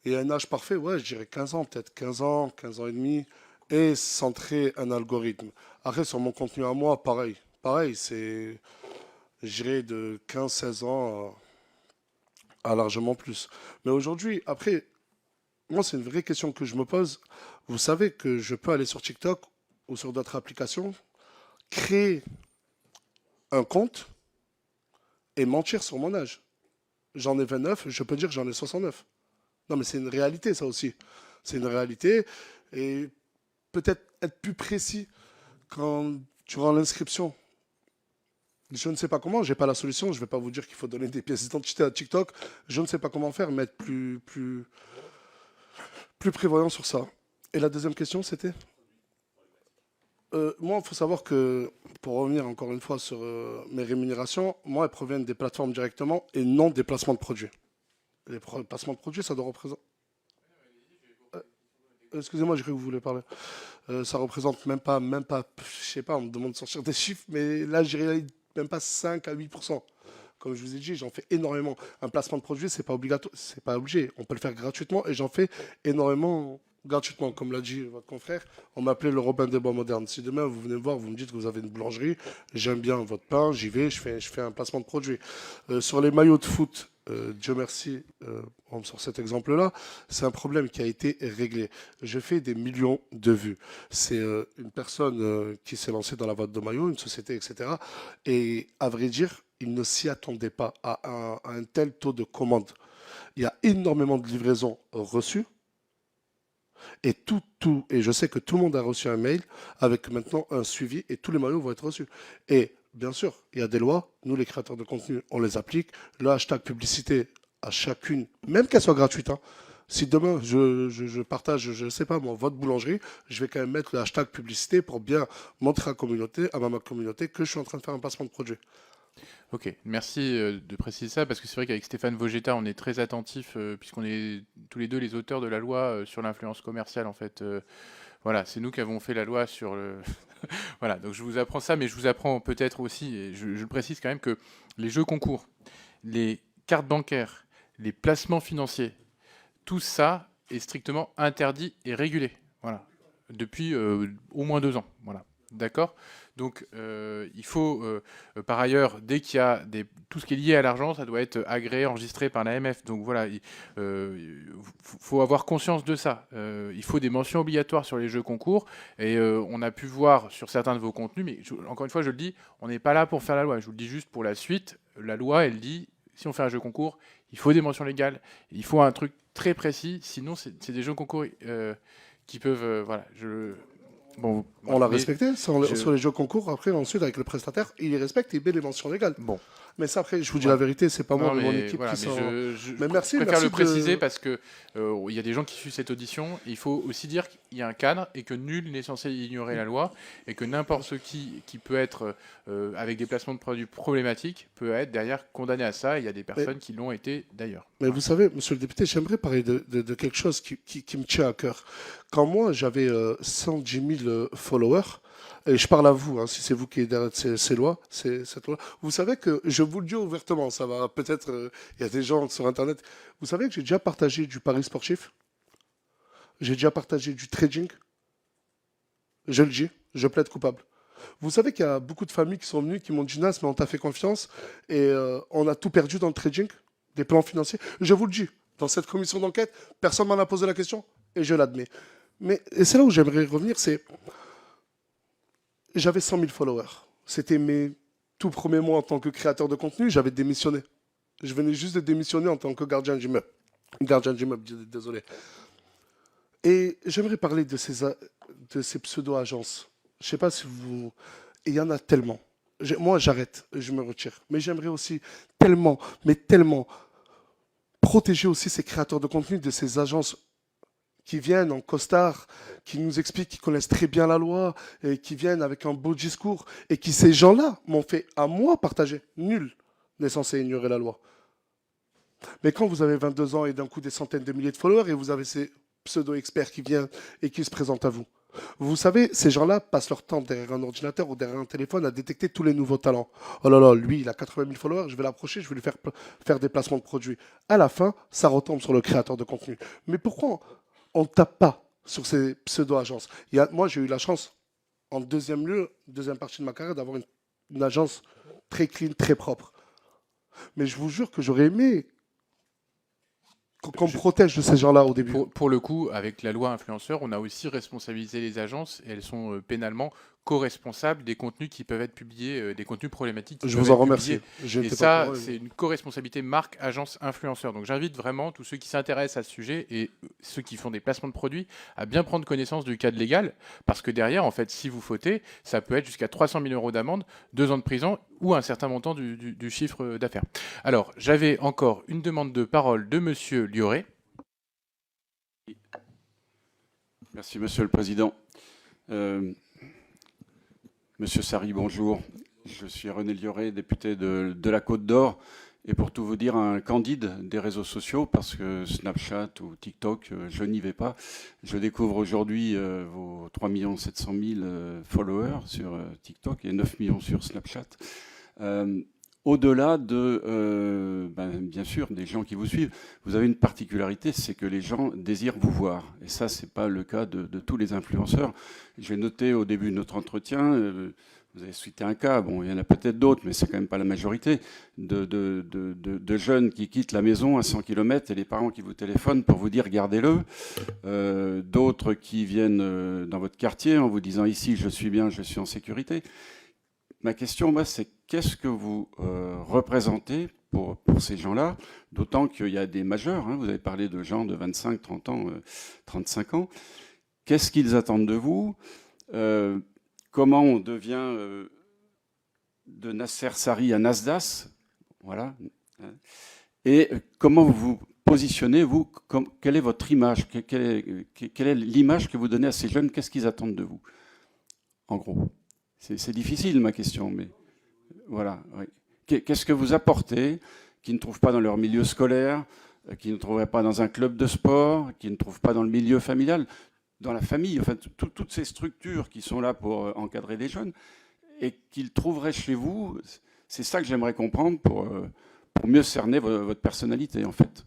Et un âge parfait, ouais, je dirais 15 ans, peut-être 15 ans et demi, et centrer un algorithme. Après, sur mon contenu à moi, pareil. Pareil, c'est, je dirais, de 15-16 ans à largement plus. Mais aujourd'hui, après, moi, c'est une vraie question que je me pose. Vous savez que je peux aller sur TikTok ou sur d'autres applications, créer un compte et mentir sur mon âge. J'en ai 29, je peux dire que j'en ai 69. Non, mais c'est une réalité, ça aussi. C'est une réalité. Et peut-être être plus précis quand tu rends l'inscription. Je ne sais pas comment, je n'ai pas la solution. Je ne vais pas vous dire qu'il faut donner des pièces d'identité à TikTok. Je ne sais pas comment faire, mais être plus prévoyant sur ça. Et la deuxième question, c'était moi, il faut savoir que, pour revenir encore une fois sur mes rémunérations, moi, elles proviennent des plateformes directement et non des placements de produits. Les placements de produits, ça doit représenter... excusez-moi, j'ai cru que vous voulez parler. Ça représente même pas, je sais pas, on me demande de sortir des chiffres, mais là, je dirais même pas 5 à 8%. Comme je vous ai dit, j'en fais énormément. Un placement de produit, c'est pas obligatoire, c'est pas obligé. On peut le faire gratuitement et j'en fais énormément gratuitement. Comme l'a dit votre confrère, on m'appelait le Robin des Bois modernes. Si demain vous venez me voir, vous me dites que vous avez une boulangerie, j'aime bien votre pain, j'y vais, je fais un placement de produit. Sur les maillots de foot, Dieu merci, on me sort cet exemple-là, c'est un problème qui a été réglé. Je fais des millions de vues. C'est une personne qui s'est lancée dans la vente de maillots, une société, etc. Et à vrai dire, il ne s'y attendait pas à un tel taux de commandes. Il y a énormément de livraisons reçues. Et et je sais que tout le monde a reçu un mail avec maintenant un suivi et tous les maillots vont être reçus. Et bien sûr, il y a des lois. Nous, les créateurs de contenu, on les applique. Le hashtag publicité à chacune, même qu'elle soit gratuite. Hein. Si demain, je partage, je ne sais pas moi, votre boulangerie, je vais quand même mettre le hashtag publicité pour bien montrer à ma communauté que je suis en train de faire un placement de produit. Ok, merci de préciser ça, parce que c'est vrai qu'avec Stéphane Vogetta, on est très attentif, puisqu'on est tous les deux les auteurs de la loi sur l'influence commerciale, en fait. Voilà, c'est nous qui avons fait la loi sur le... Voilà, donc je vous apprends ça, mais je vous apprends peut-être aussi, et je le précise quand même, que les jeux concours, les cartes bancaires, les placements financiers, tout ça est strictement interdit et régulé. Voilà, depuis au moins 2 ans. Voilà. D'accord. Donc, il faut, par ailleurs, dès qu'il y a tout ce qui est lié à l'argent, ça doit être agréé, enregistré par l'AMF. Donc voilà, il faut avoir conscience de ça. Il faut des mentions obligatoires sur les jeux concours. Et on a pu voir sur certains de vos contenus, mais encore une fois, je le dis, on n'est pas là pour faire la loi. Je vous le dis juste pour la suite. La loi, elle dit, si on fait un jeu concours, il faut des mentions légales. Il faut un truc très précis. Sinon, c'est des jeux concours qui peuvent... voilà, Bon, on l'a respecté sur les jeux concours. Après, ensuite, avec le prestataire, il les respecte et il met les mentions légales. Bon. Mais ça, après, je vous dis la vérité, c'est pas moi, mais mon équipe qui s'en... Mais merci. Je préfère le préciser parce que il y a des gens qui suivent cette audition. Il faut aussi dire qu'il y a un cadre et que nul n'est censé ignorer la loi et que n'importe qui peut être avec des placements de produits problématiques peut être derrière condamné à ça. Il y a des personnes qui l'ont été d'ailleurs. Mais vous savez, monsieur le député, j'aimerais parler de quelque chose qui me tient à cœur. Quand moi, j'avais 110 000 followers, et je parle à vous, hein, si c'est vous qui êtes derrière ces lois, cette loi. Vous savez que, je vous le dis ouvertement, ça va peut-être, il y a des gens sur Internet, vous savez que j'ai déjà partagé du pari sportif, j'ai déjà partagé du trading, je le dis, je plaide coupable. Vous savez qu'il y a beaucoup de familles qui sont venues, qui m'ont dit, Nas, mais on t'a fait confiance, et on a tout perdu dans le trading, des plans financiers. Je vous le dis, dans cette commission d'enquête, personne ne m'en a posé la question, et je l'admets. Et c'est là où j'aimerais revenir, c'est... J'avais 100 000 followers. C'était mes tout premiers mois en tant que créateur de contenu. J'avais démissionné. Je venais juste de démissionner en tant que gardien d'immeuble. Désolé. Et j'aimerais parler de ces pseudo-agences. Je ne sais pas si vous... Et il y en a tellement. Moi, j'arrête. Je me retire. Mais j'aimerais aussi tellement, mais tellement protéger aussi ces créateurs de contenu de ces agences qui viennent en costard, qui nous expliquent qu'ils connaissent très bien la loi, et qui viennent avec un beau discours, et qui, ces gens-là, m'ont fait à moi partager. Nul n'est censé ignorer la loi. Mais quand vous avez 22 ans et d'un coup des centaines de milliers de followers, et vous avez ces pseudo-experts qui viennent et qui se présentent à vous, Vous savez, ces gens-là passent leur temps derrière un ordinateur ou derrière un téléphone à détecter tous les nouveaux talents. Oh là là, lui, il a 80 000 followers, je vais l'approcher, je vais lui faire des placements de produits. À la fin, ça retombe sur le créateur de contenu. Mais pourquoi on ne tape pas sur ces pseudo-agences? Moi, j'ai eu la chance, en deuxième lieu, deuxième partie de ma carrière, d'avoir une agence très clean, très propre. Mais je vous jure que j'aurais aimé qu'on me protège de ces gens-là au début. Pour le coup, avec la loi influenceur, on a aussi responsabilisé les agences et elles sont pénalement co-responsables des contenus qui peuvent être publiés, des contenus problématiques. Je vous en remercie. Et ça, c'est une co-responsabilité marque, agence, influenceur. Donc j'invite vraiment tous ceux qui s'intéressent à ce sujet et ceux qui font des placements de produits à bien prendre connaissance du cadre légal, parce que derrière, en fait, si vous fautez, ça peut être jusqu'à 300 000 € d'amende, 2 ans de prison ou un certain montant du chiffre d'affaires. Alors, j'avais encore une demande de parole de Monsieur Lioré. Merci, Monsieur le Président. Monsieur Sarri, bonjour. Je suis René Lioré, député de la Côte d'Or. Et pour tout vous dire, un candide des réseaux sociaux, parce que Snapchat ou TikTok, je n'y vais pas. Je découvre aujourd'hui vos 3 700 000 followers sur TikTok et 9 millions sur Snapchat. Au-delà de, bien sûr, des gens qui vous suivent, vous avez une particularité, c'est que les gens désirent vous voir. Et ça, ce n'est pas le cas de tous les influenceurs. J'ai noté au début de notre entretien, vous avez cité un cas, bon, il y en a peut-être d'autres, mais c'est quand même pas la majorité, de jeunes qui quittent la maison à 100 km et les parents qui vous téléphonent pour vous dire « gardez-le ». D'autres qui viennent dans votre quartier en vous disant « ici, je suis bien, je suis en sécurité ». Ma question, moi, c'est qu'est-ce que vous représentez pour ces gens-là, d'autant qu'il y a des majeurs, hein, vous avez parlé de gens de 25, 30 ans, 35 ans. Qu'est-ce qu'ils attendent de vous? Comment on devient de Nasser Sarri à Nasdaq? Voilà. Et comment vous vous positionnez, vous? Quelle est votre image? Quelle est l'image que vous donnez à ces jeunes? Qu'est-ce qu'ils attendent de vous, en gros? C'est difficile, ma question, mais voilà. Oui. Qu'est-ce que vous apportez qu'ils ne trouvent pas dans leur milieu scolaire, qu'ils ne trouveraient pas dans un club de sport, qu'ils ne trouvent pas dans le milieu familial, dans la famille, enfin, toutes ces structures qui sont là pour encadrer les jeunes, et qu'ils trouveraient chez vous? C'est ça que j'aimerais comprendre pour mieux cerner votre personnalité, en fait.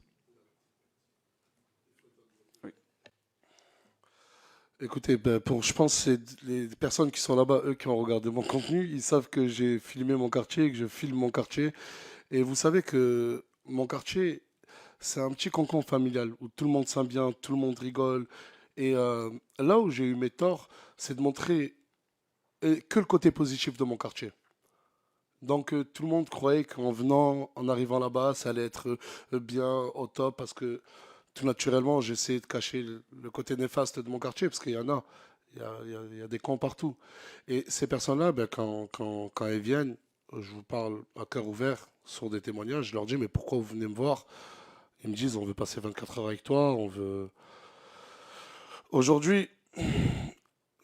Écoutez, je pense que c'est les personnes qui sont là-bas, eux qui ont regardé mon contenu, ils savent que j'ai filmé mon quartier, que je filme mon quartier. Et vous savez que mon quartier, c'est un petit cocon familial où tout le monde s'aime bien, tout le monde rigole. Et là où j'ai eu mes torts, c'est de montrer que le côté positif de mon quartier. Donc tout le monde croyait qu'en venant, en arrivant là-bas, ça allait être bien au top parce que tout naturellement, j'essaie de cacher le côté néfaste de mon quartier, parce qu'il y en a. Il y a des cons partout. Et ces personnes-là, quand elles viennent, je vous parle à cœur ouvert sur des témoignages, je leur dis, mais pourquoi vous venez me voir? Ils me disent, on veut passer 24 heures avec toi, on veut... Aujourd'hui,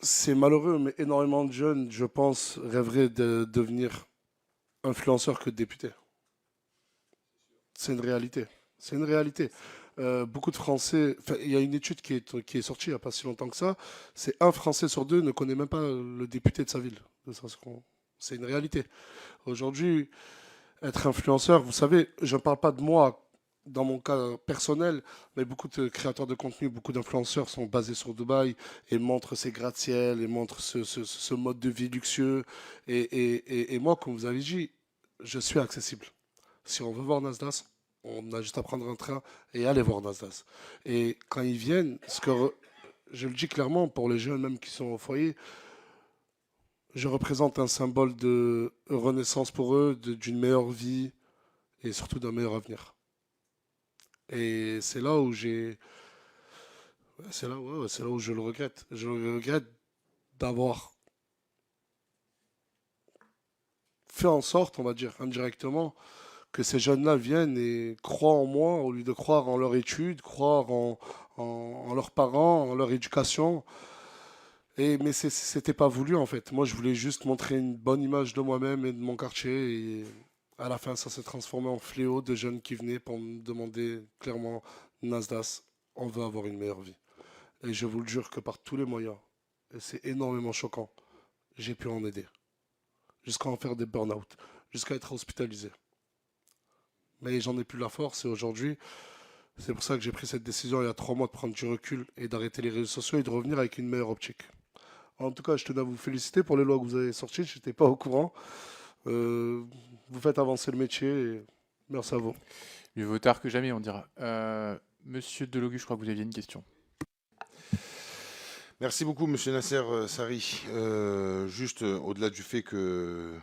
c'est malheureux, mais énormément de jeunes, je pense, rêveraient de devenir influenceurs que députés. C'est une réalité. C'est une réalité. Beaucoup de Français, il y a une étude qui est sortie il n'y a pas si longtemps que ça, c'est 1 Français sur 2 ne connaît même pas le député de sa ville. C'est une réalité. Aujourd'hui, être influenceur, vous savez, je ne parle pas de moi dans mon cas personnel, mais beaucoup de créateurs de contenu, beaucoup d'influenceurs sont basés sur Dubaï et montrent ces gratte-ciel et montrent ce mode de vie luxueux. Et moi, comme vous avez dit, je suis accessible. Si on veut voir Nasdaq, on a juste à prendre un train et aller voir Nasdaq. Et quand ils viennent, je le dis clairement pour les jeunes même qui sont au foyer, je représente un symbole de renaissance pour eux, d'une meilleure vie et surtout d'un meilleur avenir. Et c'est là où c'est là où je le regrette. Je le regrette d'avoir fait en sorte, on va dire indirectement, que ces jeunes-là viennent et croient en moi au lieu de croire en leur étude, croire en leurs parents, en leur éducation. Mais c'était pas voulu en fait. Moi, je voulais juste montrer une bonne image de moi-même et de mon quartier. Et à la fin, ça s'est transformé en fléau de jeunes qui venaient pour me demander clairement, Nasdaq, on veut avoir une meilleure vie. Et je vous le jure que par tous les moyens, et c'est énormément choquant, j'ai pu en aider. Jusqu'à en faire des burn-out, jusqu'à être hospitalisé. Mais j'en ai plus la force et aujourd'hui, c'est pour ça que j'ai pris cette décision il y a 3 mois de prendre du recul et d'arrêter les réseaux sociaux et de revenir avec une meilleure optique. En tout cas, je tenais à vous féliciter pour les lois que vous avez sorties, je n'étais pas au courant. Vous faites avancer le métier et merci à vous. Mieux vaut tard que jamais, on dira. Monsieur Delogu, je crois que vous aviez une question. Merci beaucoup, Monsieur Nasser Sari. Juste au-delà du fait que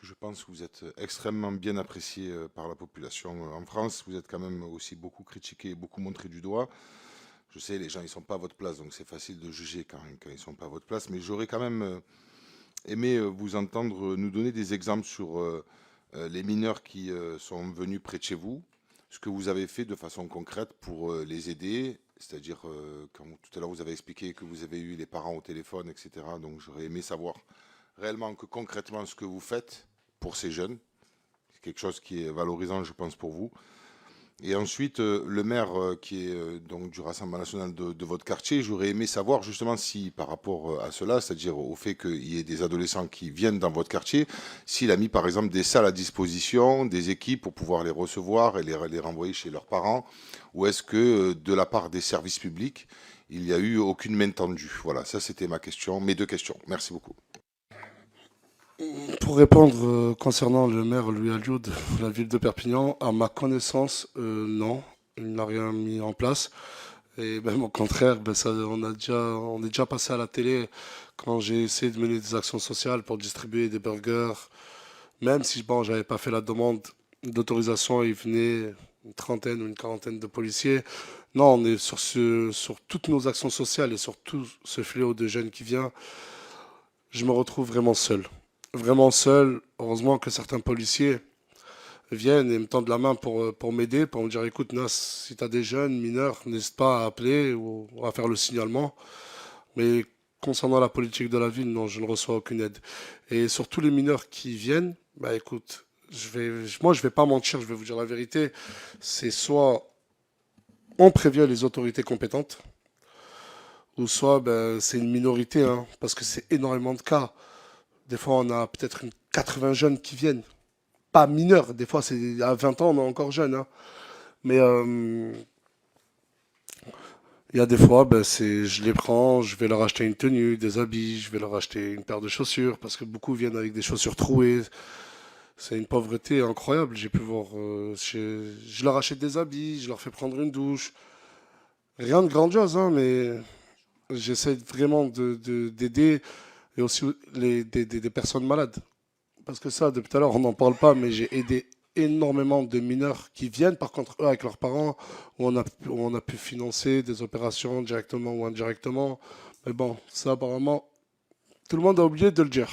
je pense que vous êtes extrêmement bien apprécié par la population en France, vous êtes quand même aussi beaucoup critiqué et beaucoup montré du doigt. Je sais, les gens, ils ne sont pas à votre place, donc c'est facile de juger quand ils ne sont pas à votre place, mais j'aurais quand même aimé vous entendre nous donner des exemples sur les mineurs qui sont venus près de chez vous, ce que vous avez fait de façon concrète pour les aider, c'est-à-dire, quand tout à l'heure vous avez expliqué que vous avez eu les parents au téléphone, etc. Donc j'aurais aimé savoir réellement que concrètement ce que vous faites pour ces jeunes. C'est quelque chose qui est valorisant, je pense, pour vous. Et ensuite, le maire qui est donc du Rassemblement national de votre quartier, j'aurais aimé savoir justement si par rapport à cela, c'est-à-dire au fait qu'il y ait des adolescents qui viennent dans votre quartier, s'il a mis par exemple des salles à disposition, des équipes pour pouvoir les recevoir et les renvoyer chez leurs parents, ou est-ce que de la part des services publics, il n'y a eu aucune main tendue. Voilà, ça c'était ma question, mes 2 questions. Merci beaucoup. Pour répondre concernant le maire Louis Alliot de la ville de Perpignan, à ma connaissance, non, il n'a rien mis en place. Et même au contraire, on est déjà passé à la télé quand j'ai essayé de mener des actions sociales pour distribuer des burgers. Même si bon, j'avais pas fait la demande d'autorisation, il venait une trentaine ou une quarantaine de policiers. Non, on est sur toutes nos actions sociales et sur tout ce fléau de jeunes qui vient. Je me retrouve vraiment seul. Vraiment seul. Heureusement que certains policiers viennent et me tendent la main pour m'aider, pour me dire écoute Nas, si tu as des jeunes mineurs, n'hésite pas à appeler ou à faire le signalement. Mais concernant la politique de la ville, non, je ne reçois aucune aide. Et sur tous les mineurs qui viennent, bah écoute, moi je vais pas mentir, je vais vous dire la vérité, c'est soit on prévient les autorités compétentes, ou soit c'est une minorité, hein, parce que c'est énormément de cas. Des fois, on a peut-être 80 jeunes qui viennent. Pas mineurs, des fois, c'est à 20 ans, on est encore jeune. Hein. Mais il y a des fois, je les prends, je vais leur acheter une tenue, des habits, je vais leur acheter une paire de chaussures, parce que beaucoup viennent avec des chaussures trouées. C'est une pauvreté incroyable. J'ai pu voir. Je leur achète des habits, je leur fais prendre une douche. Rien de grandiose, hein, mais j'essaie vraiment d'aider. Et aussi des personnes malades. Parce que ça, depuis tout à l'heure, on n'en parle pas, mais j'ai aidé énormément de mineurs qui viennent, par contre, eux, avec leurs parents, où on a pu financer des opérations directement ou indirectement. Mais bon, ça, apparemment, tout le monde a oublié de le dire.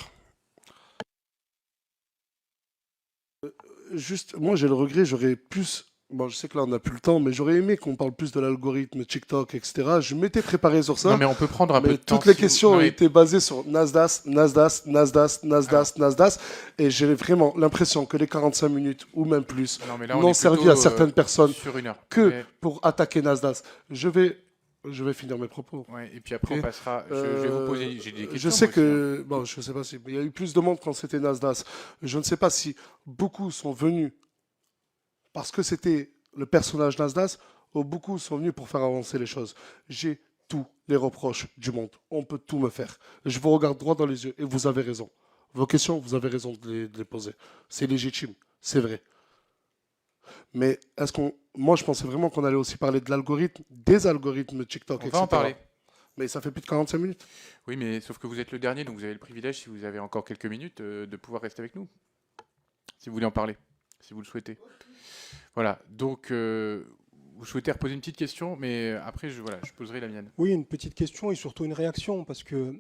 Juste, moi, j'ai le regret, j'aurais plus... Bon, je sais que là, on n'a plus le temps, mais j'aurais aimé qu'on parle plus de l'algorithme, TikTok, etc. Je m'étais préparé sur ça. Non, mais on peut prendre un peu de temps. Toutes les questions ont été basées sur Nasdaq. Et j'ai vraiment l'impression que les 45 minutes, ou même plus, n'ont servi à certaines personnes que pour attaquer Nasdaq. Je vais finir mes propos. Ouais, et puis après, on passera... Je vais vous poser j'ai des questions. Je sais que... Bon, je ne sais pas si... Il y a eu plus de monde quand c'était Nasdaq. Je ne sais pas si beaucoup sont venus parce que c'était le personnage Nasdaq, ou beaucoup sont venus pour faire avancer les choses. J'ai tous les reproches du monde. On peut tout me faire. Je vous regarde droit dans les yeux et vous avez raison. Vos questions, vous avez raison de les poser. C'est légitime, c'est vrai. Mais moi, je pensais vraiment qu'on allait aussi parler de l'algorithme, des algorithmes TikTok, etc. On va en parler. Mais ça fait plus de 45 minutes. Oui, mais sauf que vous êtes le dernier, donc vous avez le privilège, si vous avez encore quelques minutes, de pouvoir rester avec nous. Si vous voulez en parler, si vous le souhaitez. Voilà, donc vous souhaitez reposer une petite question, mais après, je poserai la mienne. Oui, une petite question et surtout une réaction, parce que,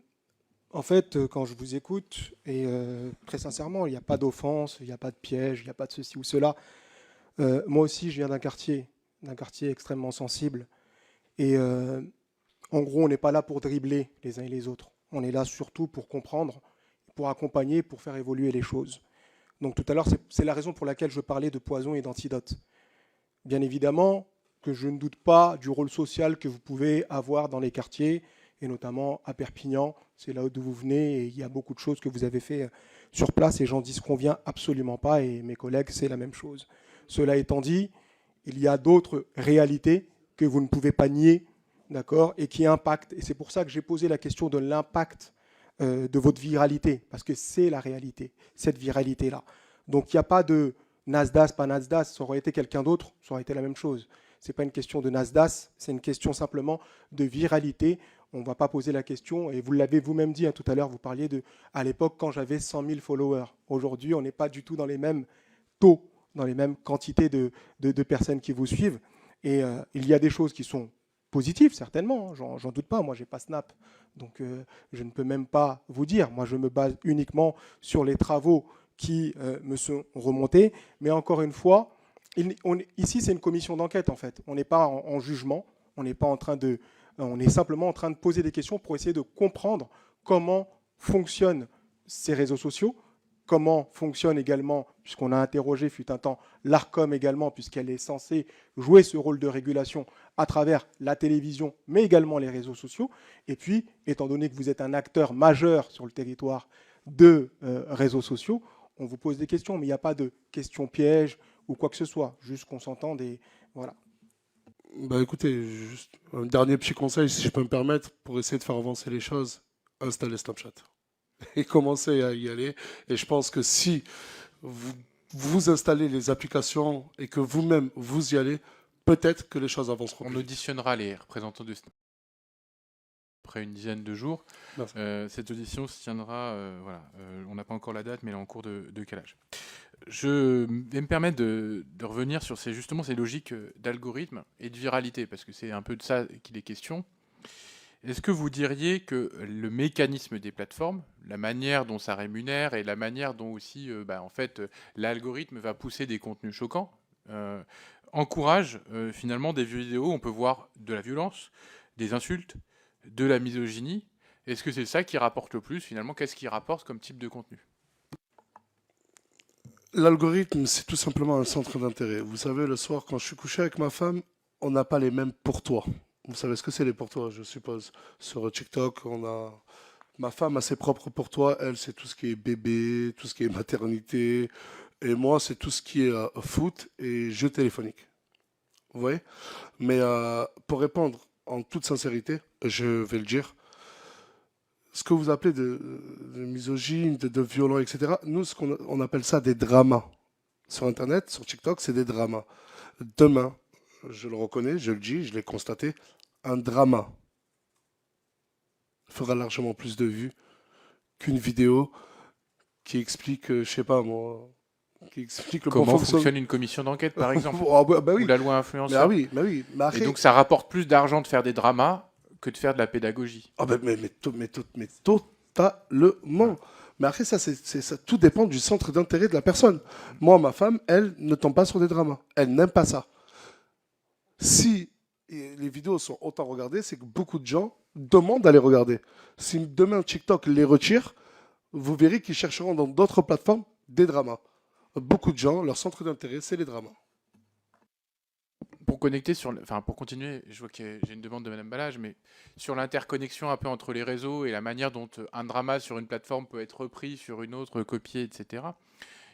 en fait, quand je vous écoute, et très sincèrement, il n'y a pas d'offense, il n'y a pas de piège, il n'y a pas de ceci ou cela. Moi aussi, je viens d'un quartier extrêmement sensible, et en gros, on n'est pas là pour dribbler les uns et les autres. On est là surtout pour comprendre, pour accompagner, pour faire évoluer les choses. Donc tout à l'heure, c'est la raison pour laquelle je parlais de poison et d'antidote. Bien évidemment que je ne doute pas du rôle social que vous pouvez avoir dans les quartiers et notamment à Perpignan, c'est là d'où vous venez, et il y a beaucoup de choses que vous avez fait sur place, et j'en disconviens absolument pas, et mes collègues, c'est la même chose. Cela étant dit, il y a d'autres réalités que vous ne pouvez pas nier, d'accord, et qui impactent. Et c'est pour ça que j'ai posé la question de l'impact de votre viralité, parce que c'est la réalité, cette viralité-là. Donc il n'y a pas de Nasdaq, pas Nasdaq, ça aurait été quelqu'un d'autre, ça aurait été la même chose. Ce n'est pas une question de Nasdaq, c'est une question simplement de viralité. On ne va pas poser la question, et vous l'avez vous-même dit tout à l'heure, vous parliez de, à l'époque, quand j'avais 100 000 followers. Aujourd'hui, on n'est pas du tout dans les mêmes taux, dans les mêmes quantités de personnes qui vous suivent. Et il y a des choses qui sont positives, certainement, j'en doute pas. Moi, je n'ai pas Snap, donc je ne peux même pas vous dire. Moi, je me base uniquement sur les travaux qui me sont remontés. Mais encore une fois, ici, c'est une commission d'enquête, en fait. On n'est pas en jugement, on n'est pas en train de... On est simplement en train de poser des questions pour essayer de comprendre comment fonctionnent ces réseaux sociaux, comment fonctionne également, puisqu'on a interrogé, fut un temps, l'ARCOM également, puisqu'elle est censée jouer ce rôle de régulation à travers la télévision, mais également les réseaux sociaux. Et puis, étant donné que vous êtes un acteur majeur sur le territoire de réseaux sociaux, on vous pose des questions, mais il n'y a pas de questions pièges ou quoi que ce soit, juste qu'on s'entende et voilà. Bah écoutez, juste un dernier petit conseil, si je peux me permettre, pour essayer de faire avancer les choses, installez Snapchat. Et commencez à y aller. Et je pense que si vous installez les applications et que vous-même vous y allez, peut-être que les choses avanceront. On auditionnera les représentants de Snapchat après une dizaine de jours. Cette audition se tiendra, on n'a pas encore la date, mais elle est en cours de calage. Je vais me permettre de revenir sur ces logiques d'algorithme et de viralité, parce que c'est un peu de ça qu'il est question. Est-ce que vous diriez que le mécanisme des plateformes, la manière dont ça rémunère et la manière dont aussi l'algorithme va pousser des contenus choquants, encourage finalement des vidéos où on peut voir de la violence, des insultes, de la misogynie? Est-ce que c'est ça qui rapporte le plus finalement? Qu'est-ce qui rapporte comme type de contenu? L'algorithme, c'est tout simplement un centre d'intérêt. Vous savez, le soir, quand je suis couché avec ma femme, on n'a pas les mêmes pour toi. Vous savez ce que c'est les pour toi, je suppose. Sur TikTok, ma femme a ses propres pour toi. Elle, c'est tout ce qui est bébé, tout ce qui est maternité. Et moi, c'est tout ce qui est foot et jeux téléphoniques. Vous voyez? Mais pour répondre en toute sincérité, je vais le dire, ce que vous appelez de misogyne, de violent, etc., nous, on appelle ça des dramas. Sur Internet, sur TikTok, c'est des dramas. Demain, je le reconnais, je le dis, je l'ai constaté, un drama fera largement plus de vues qu'une vidéo qui explique, je sais pas moi, qui explique le comment fonctionne une commission d'enquête, par exemple, oui. ou la loi influenceur. Oui. Et donc ça rapporte plus d'argent de faire des dramas que de faire de la pédagogie. Mais totalement. Mais après, ça, tout dépend du centre d'intérêt de la personne. Moi, ma femme, elle ne tombe pas sur des dramas. Elle n'aime pas ça. Si les vidéos sont autant regardées, c'est que beaucoup de gens demandent à les regarder. Si demain TikTok les retire, vous verrez qu'ils chercheront dans d'autres plateformes des dramas. Beaucoup de gens, leur centre d'intérêt, c'est les dramas. Pour continuer, je vois que j'ai une demande de Madame Balage, mais sur l'interconnexion un peu entre les réseaux et la manière dont un drama sur une plateforme peut être repris sur une autre, copié, etc.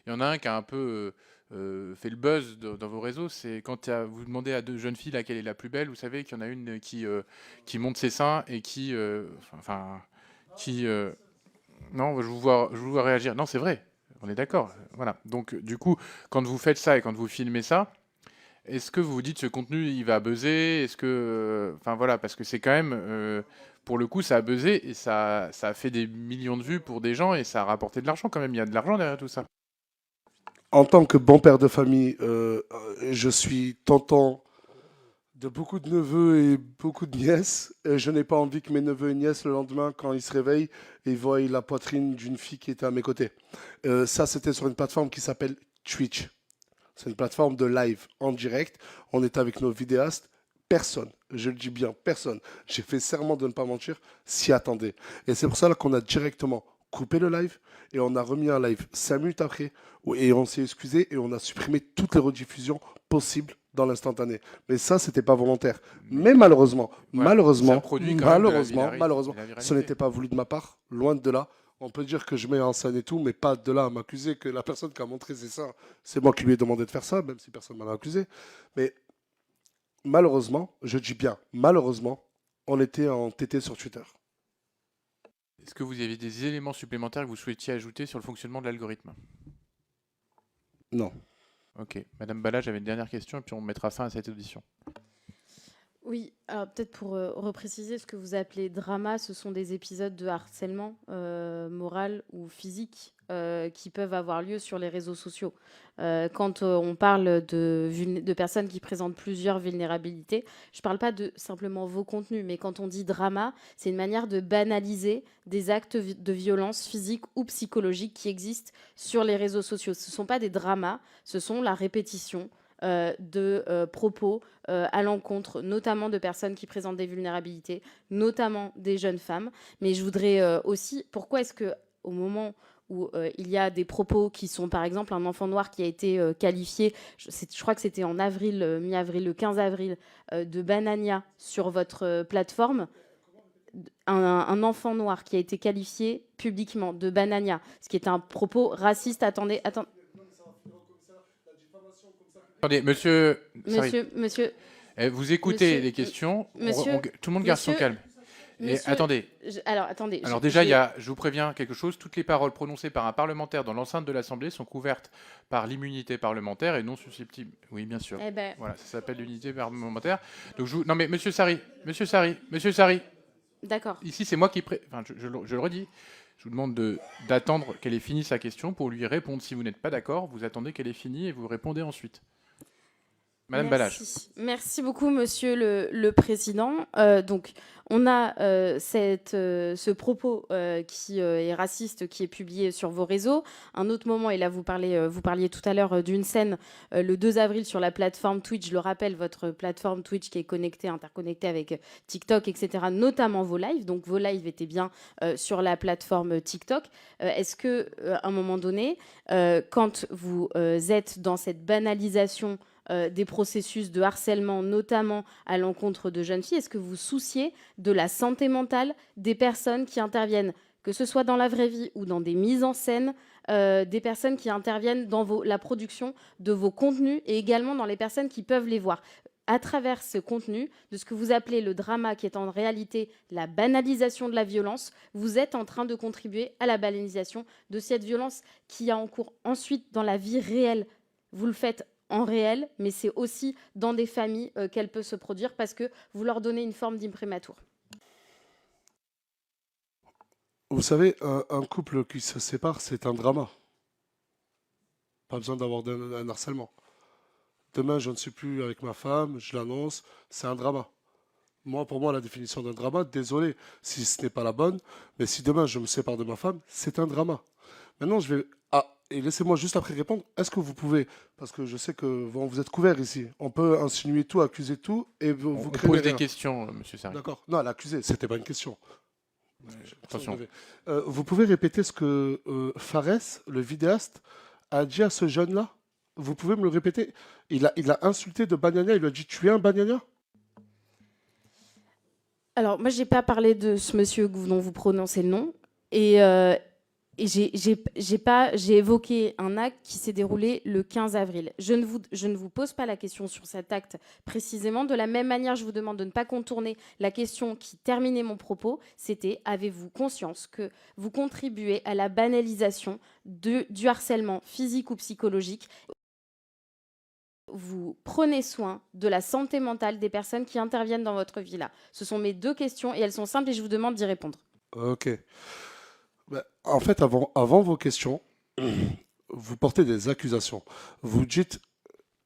Il y en a un qui a un peu fait le buzz dans vos réseaux, c'est quand vous demandez à deux jeunes filles laquelle est la plus belle, vous savez qu'il y en a une qui monte ses seins et non, je vous vois réagir. Non, c'est vrai, on est d'accord. Voilà. Donc, du coup, quand vous faites ça et quand vous filmez ça, est-ce que vous vous dites ce contenu il va buzzer? Est-ce que, parce que c'est quand même, pour le coup, ça a buzzé et ça a fait des millions de vues pour des gens et ça a rapporté de l'argent quand même. Il y a de l'argent derrière tout ça. En tant que bon père de famille, je suis tentant de beaucoup de neveux et beaucoup de nièces. Et je n'ai pas envie que mes neveux et nièces, le lendemain, quand ils se réveillent, ils voient la poitrine d'une fille qui était à mes côtés. Ça, c'était sur une plateforme qui s'appelle Twitch. C'est une plateforme de live en direct. On est avec nos vidéastes. Personne, je le dis bien, personne, j'ai fait serment de ne pas mentir, s'y attendait. Et c'est pour ça qu'on a directement coupé le live et on a remis un live 5 minutes après et on s'est excusé et on a supprimé toutes les rediffusions possibles dans l'instantané. Mais ça, c'était pas volontaire. Mais malheureusement, ça produit quand même de la malheureusement, viralité. ce n'était pas voulu de ma part, loin de là. On peut dire que je mets en scène et tout, mais pas de là à m'accuser que la personne qui a montré c'est ça. C'est moi qui lui ai demandé de faire ça, même si personne ne m'en a accusé. Mais malheureusement, je dis bien, malheureusement, on était en TT sur Twitter. Est-ce que vous avez des éléments supplémentaires que vous souhaitiez ajouter sur le fonctionnement de l'algorithme? Non. Ok. Madame Bala, j'avais une dernière question et puis on mettra fin à cette audition. Oui, alors peut-être pour repréciser ce que vous appelez drama, ce sont des épisodes de harcèlement moral ou physique qui peuvent avoir lieu sur les réseaux sociaux. Quand on parle de personnes qui présentent plusieurs vulnérabilités, je ne parle pas de simplement vos contenus, mais quand on dit drama, c'est une manière de banaliser des actes de violence physique ou psychologique qui existent sur les réseaux sociaux. Ce ne sont pas des dramas, ce sont la répétition de propos à l'encontre notamment de personnes qui présentent des vulnérabilités, notamment des jeunes femmes. Mais je voudrais aussi, pourquoi est-ce qu'au moment où il y a des propos qui sont, par exemple, un enfant noir qui a été qualifié, je crois que c'était en avril, mi-avril, le 15 avril, de banania sur votre plateforme, un enfant noir qui a été qualifié publiquement de banania, ce qui est un propos raciste. Attendez. Attendez, monsieur. Vous écoutez Monsieur, les questions. Monsieur, Tout le monde garde son calme. Et attendez. Attendez. Alors déjà, je vous préviens quelque chose. Toutes les paroles prononcées par un parlementaire dans l'enceinte de l'Assemblée sont couvertes par l'immunité parlementaire et non susceptibles. Oui, bien sûr. Voilà, ça s'appelle l'unité parlementaire. Donc non, mais Monsieur Sari. D'accord. Ici, c'est moi qui je le redis. Je vous demande d'attendre qu'elle ait fini sa question pour lui répondre. Si vous n'êtes pas d'accord, vous attendez qu'elle ait fini et vous répondez ensuite. Madame Balage. Merci beaucoup, Monsieur le Président. Donc, on a ce propos qui est raciste, qui est publié sur vos réseaux. Un autre moment, et là vous parliez tout à l'heure d'une scène le 2 avril sur la plateforme Twitch. Je le rappelle, votre plateforme Twitch qui est interconnectée avec TikTok, etc., notamment vos lives. Donc, vos lives étaient bien sur la plateforme TikTok. Est-ce que, à un moment donné, quand vous êtes dans cette banalisation des processus de harcèlement, notamment à l'encontre de jeunes filles, est-ce que vous vous souciez de la santé mentale des personnes qui interviennent, que ce soit dans la vraie vie ou dans des mises en scène, des personnes qui interviennent dans la production de vos contenus et également dans les personnes qui peuvent les voir à travers ce contenu, de ce que vous appelez le drama, qui est en réalité la banalisation de la violence, vous êtes en train de contribuer à la banalisation de cette violence qui a en cours ensuite dans la vie réelle. Vous le faites en réel, mais c'est aussi dans des familles qu'elle peut se produire parce que vous leur donnez une forme d'imprimatur. Vous savez, un couple qui se sépare, c'est un drama. Pas besoin d'avoir un harcèlement. Demain, je ne suis plus avec ma femme, je l'annonce, c'est un drama. Pour moi, la définition d'un drama, désolé si ce n'est pas la bonne, mais si demain je me sépare de ma femme, c'est un drama. Maintenant, je vais... et laissez-moi juste après répondre. Est-ce que vous pouvez, parce que je sais que vous êtes couvert ici, on peut insinuer tout, accuser tout, et vous créez pose des questions, Monsieur Sari. D'accord. Non, l'accuser, c'était pas une question. Attention. Vous pouvez répéter ce que Fares, le vidéaste, a dit à ce jeune-là? Vous pouvez me le répéter? Il a insulté de Banania, il lui a dit tu es un Banania? Alors, moi, je n'ai pas parlé de ce monsieur dont vous prononcez le nom. Et j'ai évoqué un acte qui s'est déroulé le 15 avril. Je ne vous pose pas la question sur cet acte précisément. De la même manière, je vous demande de ne pas contourner la question qui terminait mon propos. C'était, avez-vous conscience que vous contribuez à la banalisation du harcèlement physique ou psychologique? Vous prenez soin de la santé mentale des personnes qui interviennent dans votre vie là. Ce sont mes deux questions et elles sont simples et je vous demande d'y répondre. Ok. En fait, avant vos questions, vous portez des accusations. Vous dites,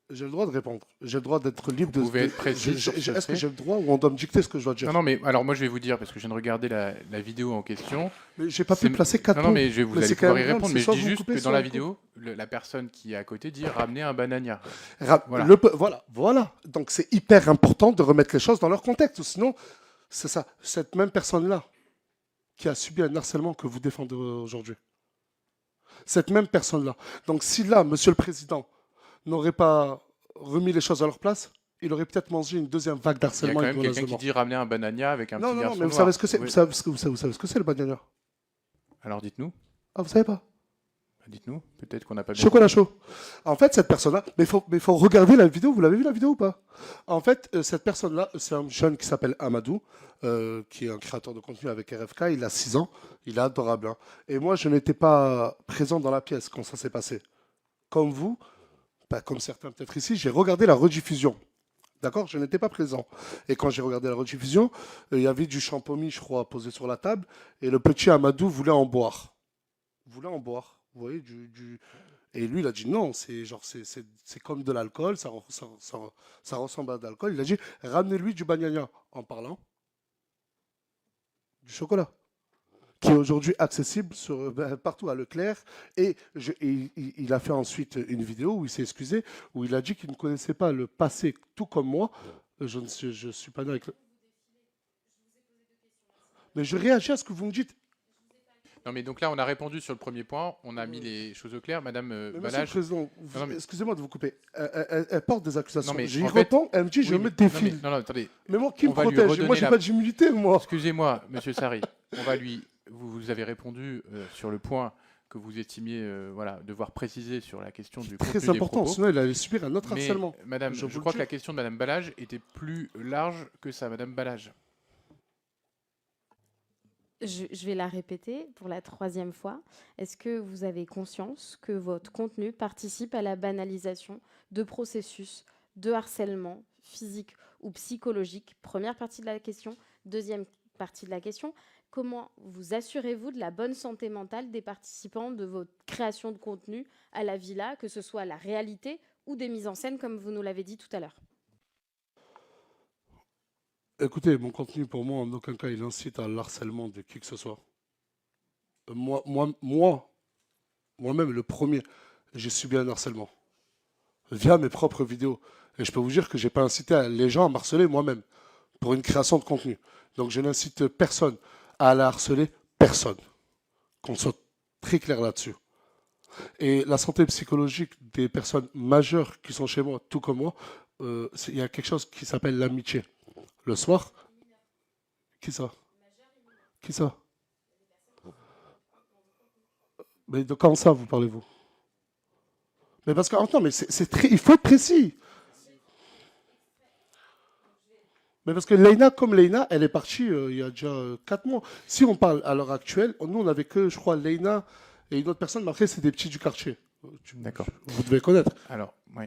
j'ai le droit de répondre, j'ai le droit d'être libre de... Vous pouvez être précis. Est-ce que j'ai le droit ou on doit me dicter ce que je dois dire? Non, mais alors moi je vais vous dire, parce que je viens de regarder la vidéo en question. Mais j'ai pas pu placer 4 mots. Non, mais vous allez pouvoir y répondre, mais je dis juste que dans la coupez. vidéo, la personne qui est à côté dit ramener un banania. Voilà. Donc c'est hyper important de remettre les choses dans leur contexte. Sinon, c'est ça. Cette même personne-là qui a subi un harcèlement que vous défendez aujourd'hui. Cette même personne-là. Donc si là, Monsieur le Président n'aurait pas remis les choses à leur place, il aurait peut-être mangé une deuxième vague Il y a d'harcèlement quand et même de quelqu'un qui menacement. dit ramener un banania avec un Non, petit non, non, garçon mais vous noir. savez ce que c'est. Oui. Vous savez ce que c'est le banania? Alors dites-nous. Ah, vous savez pas? Dites-nous. Peut-être qu'on n'a pas bien. Chocolat chaud. En fait, cette personne-là, mais faut regarder la vidéo. Vous l'avez vu la vidéo ou pas? En fait, cette personne-là, c'est un jeune qui s'appelle Amadou, qui est un créateur de contenu avec RFK. Il a 6 ans. Il est adorable. Hein. Et moi, je n'étais pas présent dans la pièce quand ça s'est passé. Comme vous, pas comme certains peut-être ici, j'ai regardé la rediffusion. D'accord? Je n'étais pas présent. Et quand j'ai regardé la rediffusion, il y avait du champomis, je crois, posé sur la table. Et le petit Amadou voulait en boire. Voulait en boire. Vous voyez, Et lui, il a dit non, c'est comme de l'alcool, ça ressemble à de l'alcool. Il a dit ramenez-lui du banania en parlant du chocolat, qui est aujourd'hui accessible partout à Leclerc. Et il a fait ensuite une vidéo où il s'est excusé, où il a dit qu'il ne connaissait pas le passé, tout comme moi. Je suis pas né avec. Mais je réagis à ce que vous me dites. Non, mais donc là, on a répondu sur le premier point. On a mis les choses au clair. Madame Monsieur le Balage. Président, excusez-moi de vous couper. Elle porte des accusations. Non, mais J'y en fait- réponds, elle me dit je Oui, me mais- défile. Non, attendez. Mais moi, qui On me va lui protège? redonner Moi, j'ai la- pas d'immunité, moi. Excusez-moi, Monsieur Sarri. On va lui. Vous avez répondu sur le point que vous estimiez devoir préciser sur la question du contenu Très des important, propos. sinon il allait subir un autre Mais, harcèlement. Madame, Je je, vous crois le que la dis. question de Madame Balage était plus large que ça, Madame Balage. Je vais la répéter pour la 3e fois. Est-ce que vous avez conscience que votre contenu participe à la banalisation de processus de harcèlement physique ou psychologique? Première partie de la question. Deuxième partie de la question. Comment vous assurez-vous de la bonne santé mentale des participants de votre création de contenu à la villa, que ce soit la réalité ou des mises en scène, comme vous nous l'avez dit tout à l'heure? Écoutez, mon contenu, pour moi, en aucun cas, il incite à l'harcèlement de qui que ce soit. Moi-même, le premier, j'ai subi un harcèlement via mes propres vidéos. Et je peux vous dire que je n'ai pas incité les gens à m'harceler moi-même pour une création de contenu. Donc, je n'incite personne à aller harceler personne. Qu'on soit très clair là-dessus. Et la santé psychologique des personnes majeures qui sont chez moi, tout comme moi, il y a quelque chose qui s'appelle l'amitié. Le soir, qui ça? Qui ça? Mais de quand ça vous parlez-vous? Mais parce que attends, mais il faut être précis. Mais parce que Leïna, elle est partie il y a déjà 4 mois. Si on parle à l'heure actuelle, nous on avait que, je crois, Leïna et une autre personne, mais après c'est des petits du quartier. D'accord. Vous devez connaître. Alors, oui.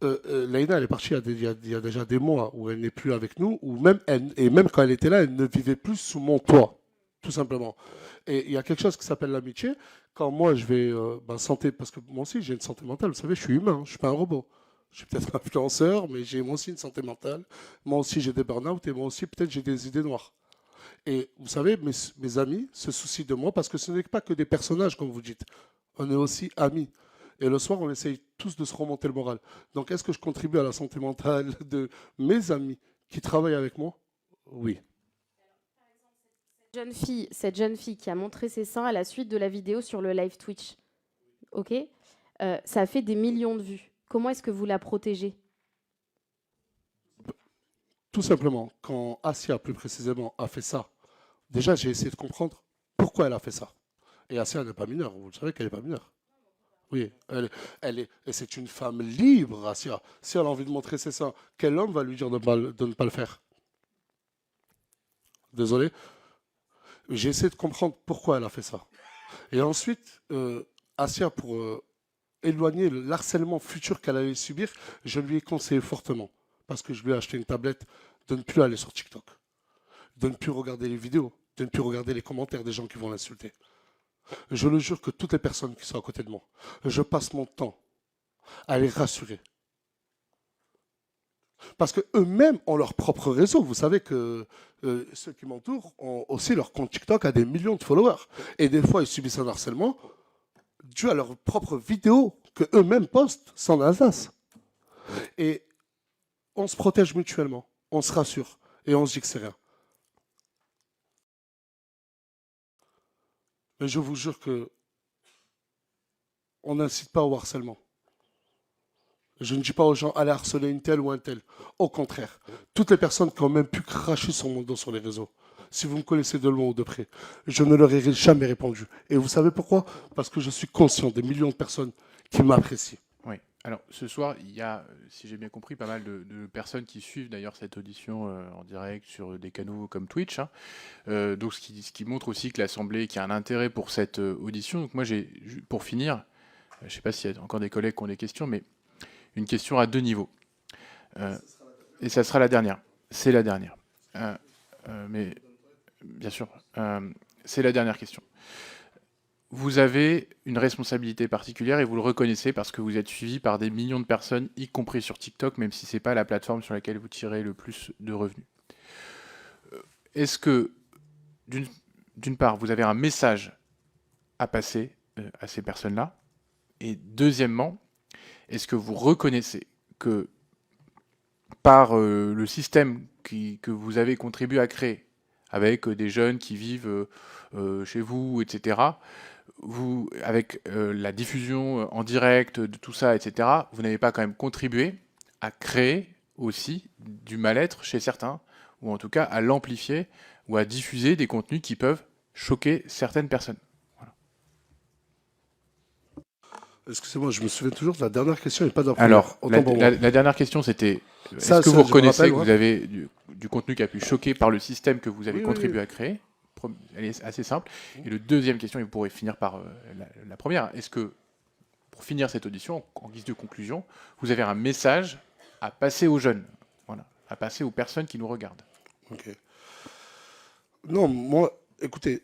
Leïna, elle est partie il y a déjà des mois où elle n'est plus avec nous, et même quand elle était là, elle ne vivait plus sous mon toit, tout simplement. Et il y a quelque chose qui s'appelle l'amitié. Quand moi je vais santé, parce que moi aussi j'ai une santé mentale, vous savez, je suis humain, je ne suis pas un robot. Je suis peut-être un influenceur, mais j'ai moi aussi une santé mentale. Moi aussi j'ai des burn-out et moi aussi peut-être j'ai des idées noires. Et vous savez, mes amis se soucient de moi parce que ce n'est pas que des personnages, comme vous dites. On est aussi amis. Et le soir, on essaye tous de se remonter le moral. Donc, est-ce que je contribue à la santé mentale de mes amis qui travaillent avec moi? Oui. Cette jeune fille qui a montré ses seins à la suite de la vidéo sur le live Twitch, ok, ça a fait des millions de vues. Comment est-ce que vous la protégez? Tout simplement, quand Asia, plus précisément, a fait ça, déjà, j'ai essayé de comprendre pourquoi elle a fait ça. Et Asia n'est pas mineure, vous le savez qu'elle n'est pas mineure. Oui, et c'est une femme libre, Asia. Si elle a envie de montrer ses seins, quel homme va lui dire de ne pas le faire? Désolé. J'ai essayé de comprendre pourquoi elle a fait ça. Et ensuite, Asia, pour éloigner l'harcèlement futur qu'elle allait subir, je lui ai conseillé fortement, parce que je lui ai acheté une tablette, de ne plus aller sur TikTok, de ne plus regarder les vidéos, de ne plus regarder les commentaires des gens qui vont l'insulter. Je le jure que toutes les personnes qui sont à côté de moi, je passe mon temps à les rassurer. Parce qu'eux-mêmes ont leur propre réseau. Vous savez que ceux qui m'entourent ont aussi leur compte TikTok à des millions de followers. Et des fois, ils subissent un harcèlement dû à leurs propres vidéos qu'eux-mêmes postent sans Alsace. Et on se protège mutuellement, on se rassure et on se dit que c'est rien. Mais je vous jure que on n'incite pas au harcèlement. Je ne dis pas aux gens, allez harceler une telle ou un tel. Au contraire, toutes les personnes qui ont même pu cracher sur mon dos sur les réseaux, si vous me connaissez de loin ou de près, je ne leur ai jamais répondu. Et vous savez pourquoi? Parce que je suis conscient des millions de personnes qui m'apprécient. Oui. Alors, ce soir, il y a, si j'ai bien compris, pas mal de personnes qui suivent d'ailleurs cette audition en direct sur des canaux comme Twitch, hein. Donc, ce qui montre aussi que l'Assemblée, qu'il y a un intérêt pour cette audition. Donc, moi, pour finir, je ne sais pas s'il y a encore des collègues qui ont des questions, mais une question à 2 niveaux. Et ça sera la dernière. C'est la dernière. Mais, bien sûr, c'est la dernière question. Vous avez une responsabilité particulière et vous le reconnaissez parce que vous êtes suivi par des millions de personnes, y compris sur TikTok, même si ce n'est pas la plateforme sur laquelle vous tirez le plus de revenus. Est-ce que, d'une part, vous avez un message à passer à ces personnes-là? Et deuxièmement, est-ce que vous reconnaissez que par le système que vous avez contribué à créer, avec des jeunes qui vivent chez vous, etc., avec la diffusion en direct de tout ça, etc., vous n'avez pas quand même contribué à créer aussi du mal-être chez certains, ou en tout cas à l'amplifier, ou à diffuser des contenus qui peuvent choquer certaines personnes? Voilà. Excusez-moi, je me souviens toujours de la dernière question et pas de la première. Alors, la dernière question, c'était est-ce que vous reconnaissez que vous avez du contenu qui a pu choquer par le système que vous avez contribué à créer? Elle est assez simple. Et le deuxième question, et vous pourrez finir par la première, est-ce que, pour finir cette audition, en guise de conclusion, vous avez un message à passer aux jeunes, voilà, à passer aux personnes qui nous regardent? Ok. Non, moi, écoutez,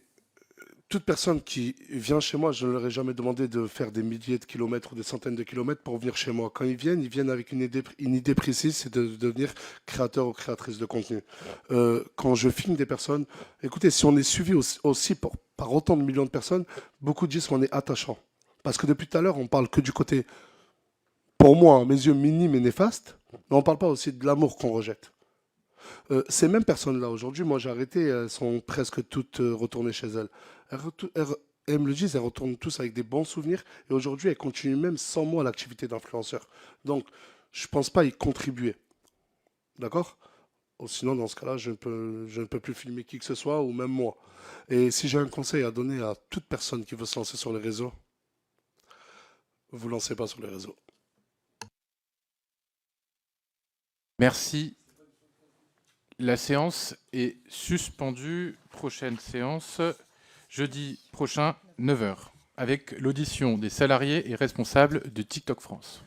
toute personne qui vient chez moi, je ne leur ai jamais demandé de faire des milliers de kilomètres ou des centaines de kilomètres pour venir chez moi. Quand ils viennent avec une idée précise, c'est de devenir créateur ou créatrice de contenu. Quand je filme des personnes, écoutez, si on est suivi aussi par autant de millions de personnes, beaucoup disent qu'on est attachant. Parce que depuis tout à l'heure, on parle que du côté, pour moi, à mes yeux, minime et néfaste, mais on ne parle pas aussi de l'amour qu'on rejette. Ces mêmes personnes-là, aujourd'hui, moi j'ai arrêté, elles sont presque toutes retournées chez elles. Elles me le disent, elles retournent tous avec des bons souvenirs. Et aujourd'hui, elles continuent même sans moi l'activité d'influenceur. Donc, je ne pense pas y contribuer. D'accord? Sinon, dans ce cas-là, je ne peux plus filmer qui que ce soit, ou même moi. Et si j'ai un conseil à donner à toute personne qui veut se lancer sur les réseaux, vous ne lancez pas sur les réseaux. Merci. La séance est suspendue. Prochaine séance, jeudi prochain, 9h, avec l'audition des salariés et responsables de TikTok France.